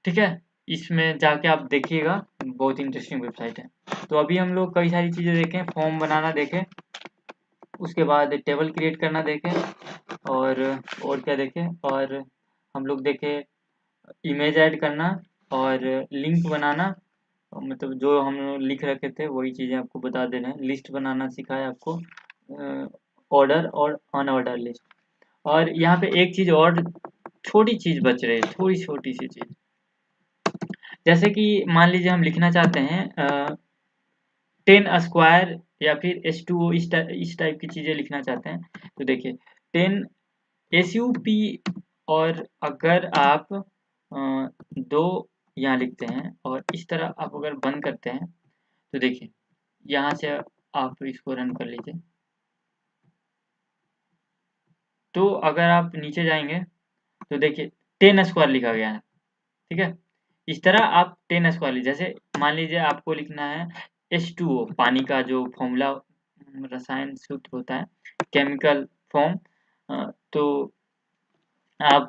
ठीक है। इसमें जाके आप देखिएगा, बहुत इंटरेस्टिंग वेबसाइट है। तो अभी हम लोग कई सारी चीज़ें देखें, फॉर्म बनाना देखें, उसके बाद टेबल क्रिएट करना देखें, और क्या देखें, और हम लोग देखें इमेज ऐड करना और लिंक बनाना, मतलब जो हम लोग लिख रखे थे वही चीज़ें आपको बता दे रहे हैं। लिस्ट बनाना सिखाया आपको, ऑर्डर और अनऑर्डर लिस्ट। और यहाँ पे एक चीज़ और छोटी चीज़ बच रही है, थोड़ी छोटी सी चीज़, जैसे कि मान लीजिए हम लिखना चाहते हैं 10 स्क्वायर या फिर H2O, इस टाइप की चीज़ें लिखना चाहते हैं। तो देखिए 10 SUP, और अगर आप 2 यहाँ लिखते हैं और इस तरह आप अगर बंद करते हैं तो देखिए यहाँ से आप इसको रन कर लीजिए। तो अगर आप नीचे जाएंगे तो देखिए 10 स्क्वायर लिखा गया है, ठीक है। इस तरह आप 10 स्क्वायर, जैसे मान लीजिए आपको लिखना है H2O, पानी का जो फॉर्मूला रसायन सूत्र होता है, केमिकल फॉर्म, तो आप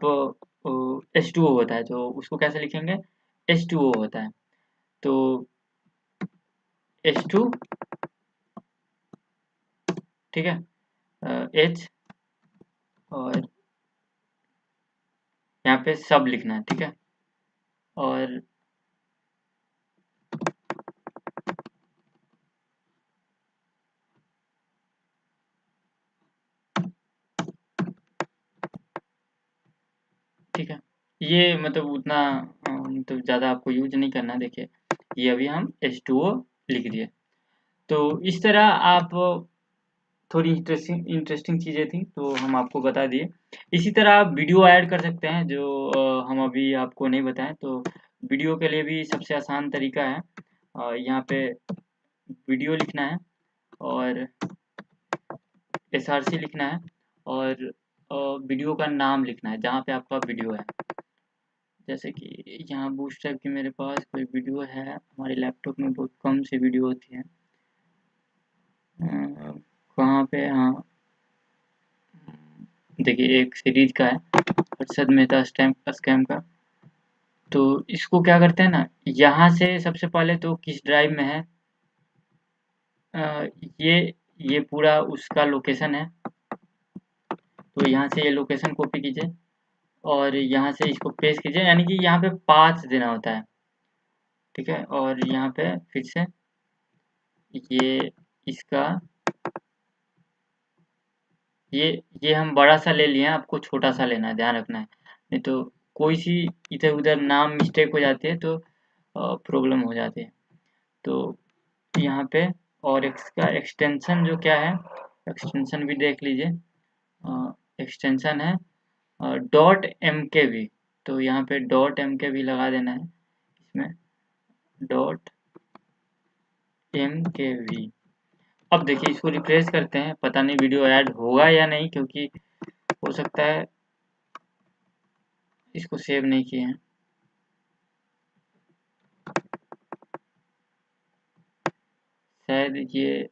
H2O होता है तो उसको कैसे लिखेंगे, H2O होता है तो H2, ठीक है, H, और यहाँ पे सब लिखना है, ठीक है। और ठीक है, ये मतलब उतना मतलब ज़्यादा आपको यूज नहीं करना। देखिए ये अभी हम H2O लिख दिए। तो इस तरह आप, थोड़ी इंटरेस्टिंग इंटरेस्टिंग चीज़ें थी तो हम आपको बता दिए। इसी तरह आप वीडियो ऐड कर सकते हैं जो हम अभी आपको नहीं बताएं। तो वीडियो के लिए भी सबसे आसान तरीका है, यहाँ पे वीडियो लिखना है और SRC लिखना है और वीडियो का नाम लिखना है जहाँ पे आपका वीडियो है। जैसे कि यहाँ बूटस्ट्रैप की मेरे पास कोई वीडियो है, हमारे लैपटॉप में बहुत कम सी वीडियो होती है। कहाँ पे, हाँ देखिए एक सीरीज का है, हर्षद मेहता स्कैम का। तो इसको क्या करते हैं ना, यहाँ से सबसे पहले तो किस ड्राइव में है, अ, ये ये पूरा उसका लोकेशन है। तो यहाँ से ये लोकेशन कॉपी कीजिए और यहाँ से इसको पेस्ट कीजिए, यानी कि यहाँ पे 5 देना होता है, ठीक है। और यहाँ पे फिर से ये इसका ये हम बड़ा सा ले लिए हैं, आपको छोटा सा लेना है, ध्यान रखना है, नहीं तो कोई सी इधर उधर नाम मिस्टेक हो जाती है तो प्रॉब्लम हो जाती है। तो यहाँ पे और इसका एक्सटेंशन जो क्या है, एक्सटेंशन भी देख लीजिए। एक्सटेंशन है .mkv, तो यहाँ पे .mkv लगा देना है इसमें, .mkv। अब देखिए इसको रिफ्रेश करते हैं, पता नहीं वीडियो ऐड होगा या नहीं, क्योंकि हो सकता है इसको सेव नहीं किए हैं। शायद ये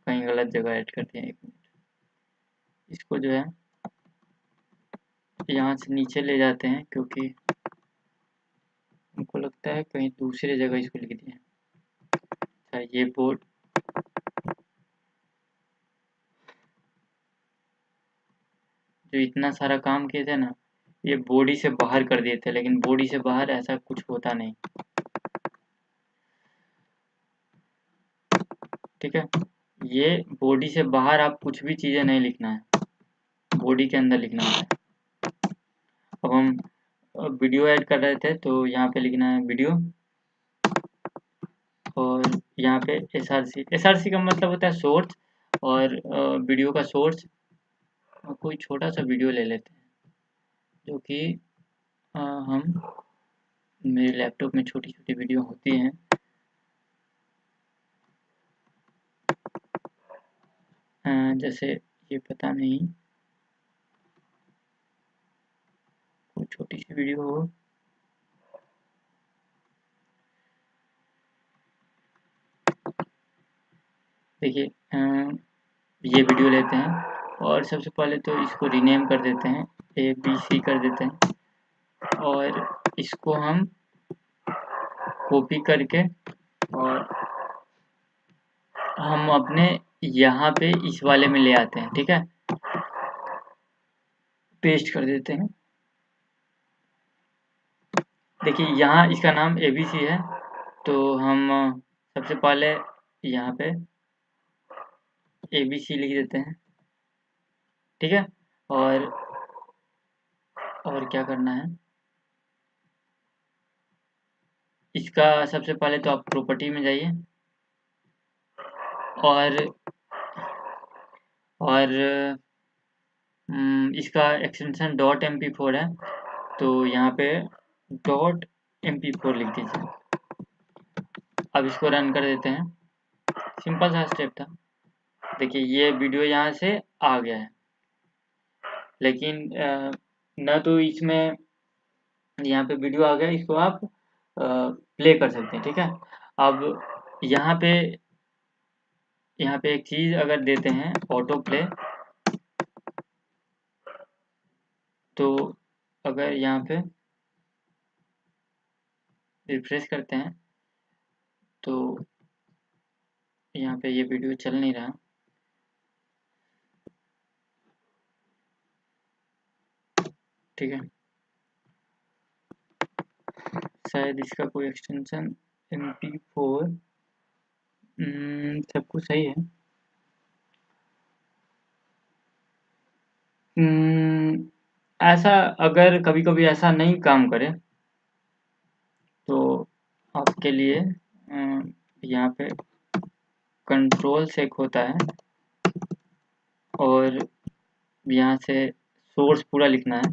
कहीं गलत जगह ऐड कर दिया। एक मिनट, इसको जो है यहाँ से नीचे ले जाते हैं, क्योंकि हमको लगता है कहीं दूसरी जगह इसको लिख दिया। अच्छा ये बोर्ड, जो इतना सारा काम किए थे ना, ये बॉडी से बाहर कर दिए थे, लेकिन बॉडी से बाहर ऐसा कुछ होता नहीं, ठीक है। ये बॉडी से बाहर आप कुछ भी चीज़ें नहीं लिखना है, बॉडी के अंदर लिखना होता है। अब हम वीडियो ऐड कर रहे थे तो यहाँ पे लिखना है वीडियो, और यहाँ पे SRC का मतलब होता है सोर्स, और वीडियो का सोर्स। कोई छोटा सा वीडियो ले लेते हैं जो कि हम, मेरे लैपटॉप में छोटी छोटी वीडियो होती हैं। जैसे ये पता नहीं, कोई छोटी सी वीडियो हो, देखिए ये वीडियो लेते हैं और सबसे पहले तो इसको रीनेम कर देते हैं, ABC कर देते हैं, और इसको हम कॉपी करके और हम अपने यहाँ पे इस वाले में ले आते हैं, ठीक है, पेस्ट कर देते हैं। देखिए यहाँ इसका नाम ABC है, तो हम सबसे पहले यहाँ पे ABC लिख देते हैं, ठीक है। और क्या करना है, इसका सबसे पहले तो आप प्रॉपर्टी में जाइए, और और इसका एक्सटेंशन डॉट MP4 है, तो यहाँ पे डॉट MP4 लिख दीजिए। अब इसको रन कर देते हैं। सिंपल सा स्टेप था। देखिए ये वीडियो यहाँ से आ गया है, लेकिन न तो इसमें यहाँ पे वीडियो आ गया, इसको आप प्ले कर सकते हैं। ठीक है, अब यहाँ पे एक चीज़ अगर देते हैं ऑटो प्ले, तो अगर यहाँ पे रिफ्रेश करते हैं तो यहाँ पे ये वीडियो चल नहीं रहा। ठीक है, शायद इसका कोई एक्सटेंशन MP4 सब कुछ सही है। ऐसा अगर कभी कभी ऐसा नहीं काम करे तो आपके लिए यहाँ पे कंट्रोल से एक होता है और यहाँ से सोर्स पूरा लिखना है।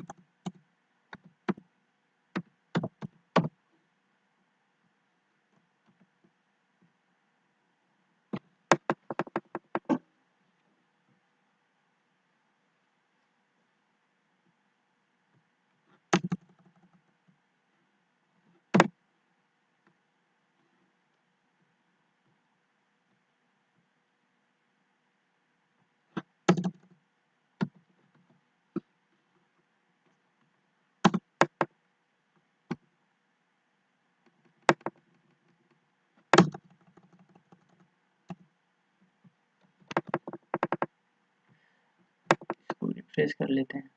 इसको रिफ्रेश कर लेते हैं।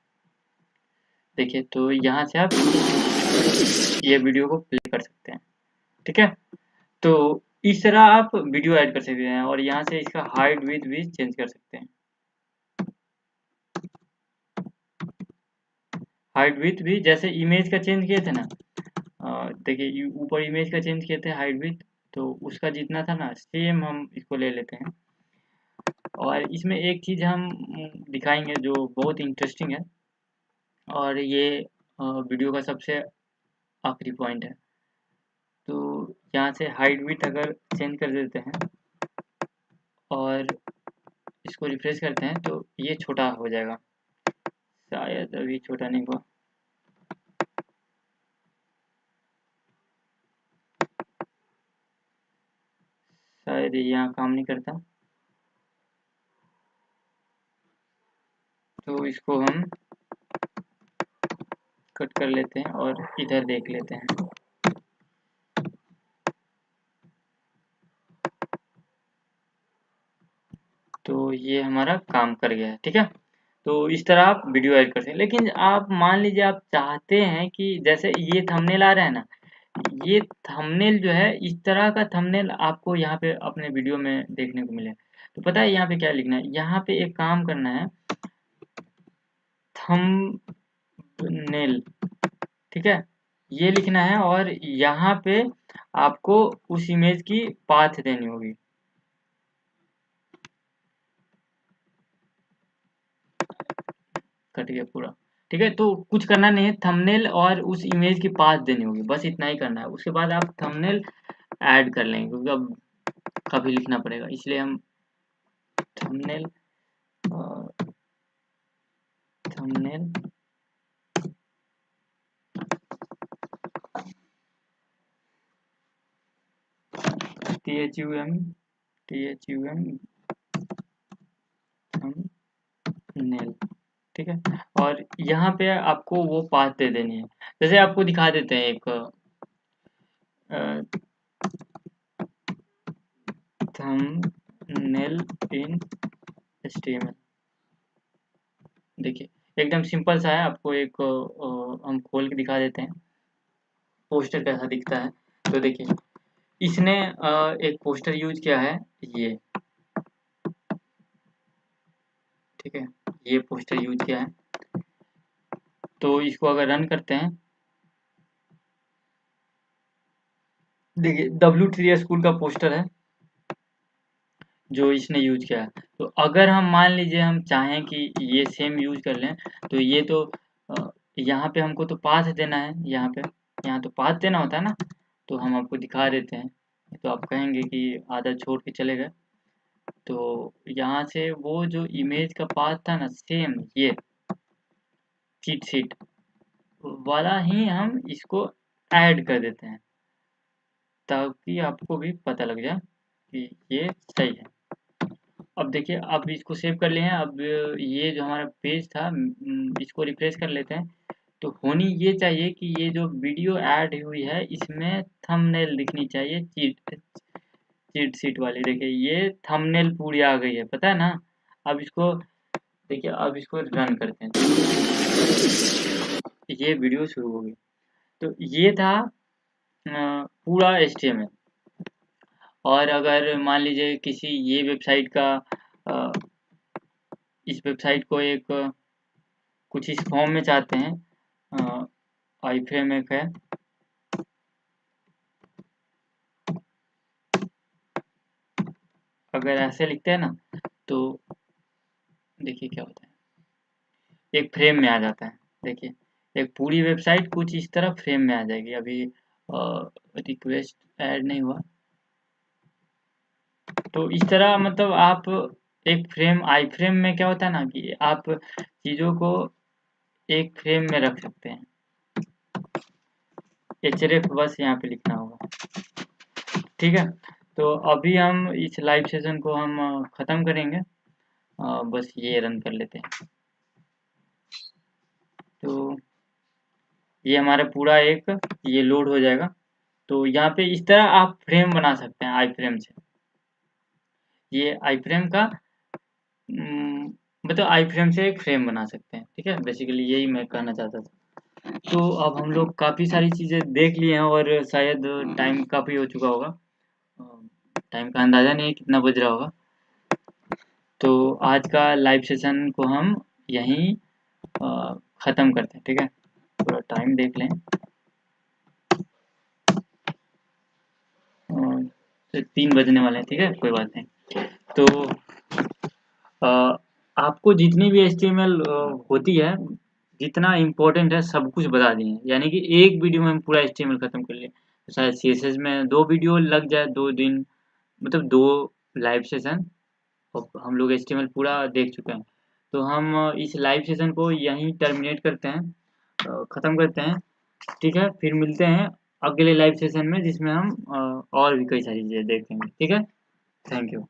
देखिए, तो यहाँ से आप ये वीडियो को प्ले कर सकते हैं। ठीक है, तो इस तरह आप वीडियो ऐड कर सकते हैं और यहाँ से इसका हाइट विड्थ भी चेंज कर सकते हैं। हाइट विड्थ भी जैसे इमेज का चेंज किए थे ना, देखिए ऊपर इमेज का चेंज किए थे हाइट विड्थ, तो उसका जितना था ना सेम हम इसको ले लेते हैं। और इसमें एक चीज़ हम दिखाएंगे जो बहुत इंटरेस्टिंग है, और ये वीडियो का सबसे आखिरी पॉइंट है। तो यहाँ से हाइट विड्थ अगर चेंज कर देते हैं और इसको रिफ्रेश करते हैं तो ये छोटा हो जाएगा। शायद अभी छोटा नहीं हुआ। शायद ये यहाँ काम नहीं करता, तो इसको हम कट कर लेते हैं और इधर देख लेते हैं। तो ये हमारा काम कर गया है। ठीक है, तो इस तरह आप वीडियो ऐड कर सकते हैं। लेकिन आप मान लीजिए आप चाहते हैं कि जैसे ये थंबनेल आ रहा है ना, ये थंबनेल जो है इस तरह का थंबनेल आपको यहाँ पे अपने वीडियो में देखने को मिले, तो पता है यहाँ पे क्या लिखना है? यहाँ पे एक काम करना है, थंबनेल। ठीक है, ये लिखना है और यहाँ पे आपको उस इमेज की पाथ देनी होगी। कट गया पूरा। ठीक है, तो कुछ करना नहीं है, थंबनेल और उस इमेज की पाथ देनी होगी, बस इतना ही करना है। उसके बाद आप थंबनेल ऐड कर लेंगे, क्योंकि अब कभी लिखना पड़ेगा, इसलिए हम थंबनेल थंबनेल THUM थंबनेल। ठीक है, और यहाँ पे आपको वो पाथ दे देनी है। जैसे आपको दिखा देते हैं एक थंबनेल इन HTML। देखिए एकदम सिंपल सा है। आपको एक हम खोल के दिखा देते हैं पोस्टर कैसा दिखता है। तो देखिए इसने एक पोस्टर यूज किया है, ये। ठीक है, ये पोस्टर यूज किया है। तो इसको अगर रन करते हैं, देखिए W3 स्कूल का पोस्टर है। जो इसने यूज किया है। तो अगर हम मान लीजिए हम चाहें कि ये सेम यूज कर लें, तो ये तो यहाँ पे हमको तो पाथ देना है, यहाँ तो पाथ देना होता है ना। तो हम आपको दिखा देते हैं, तो आप कहेंगे कि आधा छोड़ के चले गए। तो यहाँ से वो जो इमेज का पाथ था ना, सेम ये चीट शीट वाला ही हम इसको ऐड कर देते हैं, ताकि आपको भी पता लग जाए कि ये सही है। अब देखिए, अब इसको सेव कर लिए हैं। अब ये जो हमारा पेज था, इसको रिफ्रेश कर लेते हैं। तो होनी ये चाहिए कि ये जो वीडियो ऐड हुई है, इसमें थंबनेल दिखनी चाहिए, चीट शीट वाली। देखिए ये थंबनेल पूरी आ गई है, पता है ना। अब इसको देखिए, अब इसको रन करते हैं, ये वीडियो शुरू होगी। तो ये था पूरा HTML। और अगर मान लीजिए किसी ये वेबसाइट का अ, इस वेबसाइट को एक कुछ इस फॉर्म में चाहते हैं, आई फ्रेम एक है, अगर ऐसे लिखते हैं ना, तो देखिए क्या होता है, एक फ्रेम में आ जाता है। देखिए एक पूरी वेबसाइट कुछ इस तरह फ्रेम में आ जाएगी। अभी रिक्वेस्ट ऐड नहीं हुआ, तो इस तरह मतलब आप एक फ्रेम, आई फ्रेम में क्या होता है ना कि आप चीज़ों को एक फ्रेम में रख सकते हैं। href बस यहाँ पे लिखना होगा, ठीक है। तो अभी हम इस लाइव सेशन को हम ख़त्म करेंगे, बस ये रन कर लेते हैं। तो ये हमारा पूरा एक ये लोड हो जाएगा। तो यहाँ पे इस तरह आप फ्रेम बना सकते हैं आई फ्रेम से। ये आई फ्रेम का मतलब आई फ्रेम से एक फ्रेम बना सकते हैं, ठीक है। बेसिकली यही मैं कहना चाहता था। तो अब हम लोग काफ़ी सारी चीज़ें देख लिए हैं, और शायद टाइम काफ़ी हो चुका होगा। टाइम का अंदाज़ा नहीं है कितना बज रहा होगा। तो आज का लाइव सेशन को हम यहीं ख़त्म करते हैं, ठीक है। थोड़ा टाइम देख लें, 3 बजने वाले हैं, ठीक है, कोई बात नहीं। तो आपको जितनी भी HTML होती है, जितना इम्पोर्टेंट है सब कुछ बता दिए हैं। यानी कि एक वीडियो में हम पूरा HTML खत्म कर लिए। तो शायद CSS में 2 वीडियो लग जाए, 2 दिन, मतलब 2 लाइव सेशन, और हम लोग HTML पूरा देख चुके हैं। तो हम इस लाइव सेशन को यहीं टर्मिनेट करते हैं, ख़त्म करते हैं, ठीक है। फिर मिलते हैं अगले लाइव सेशन में, जिसमें हम और भी कई सारी चीज़ें देखेंगे, ठीक है। Thank you.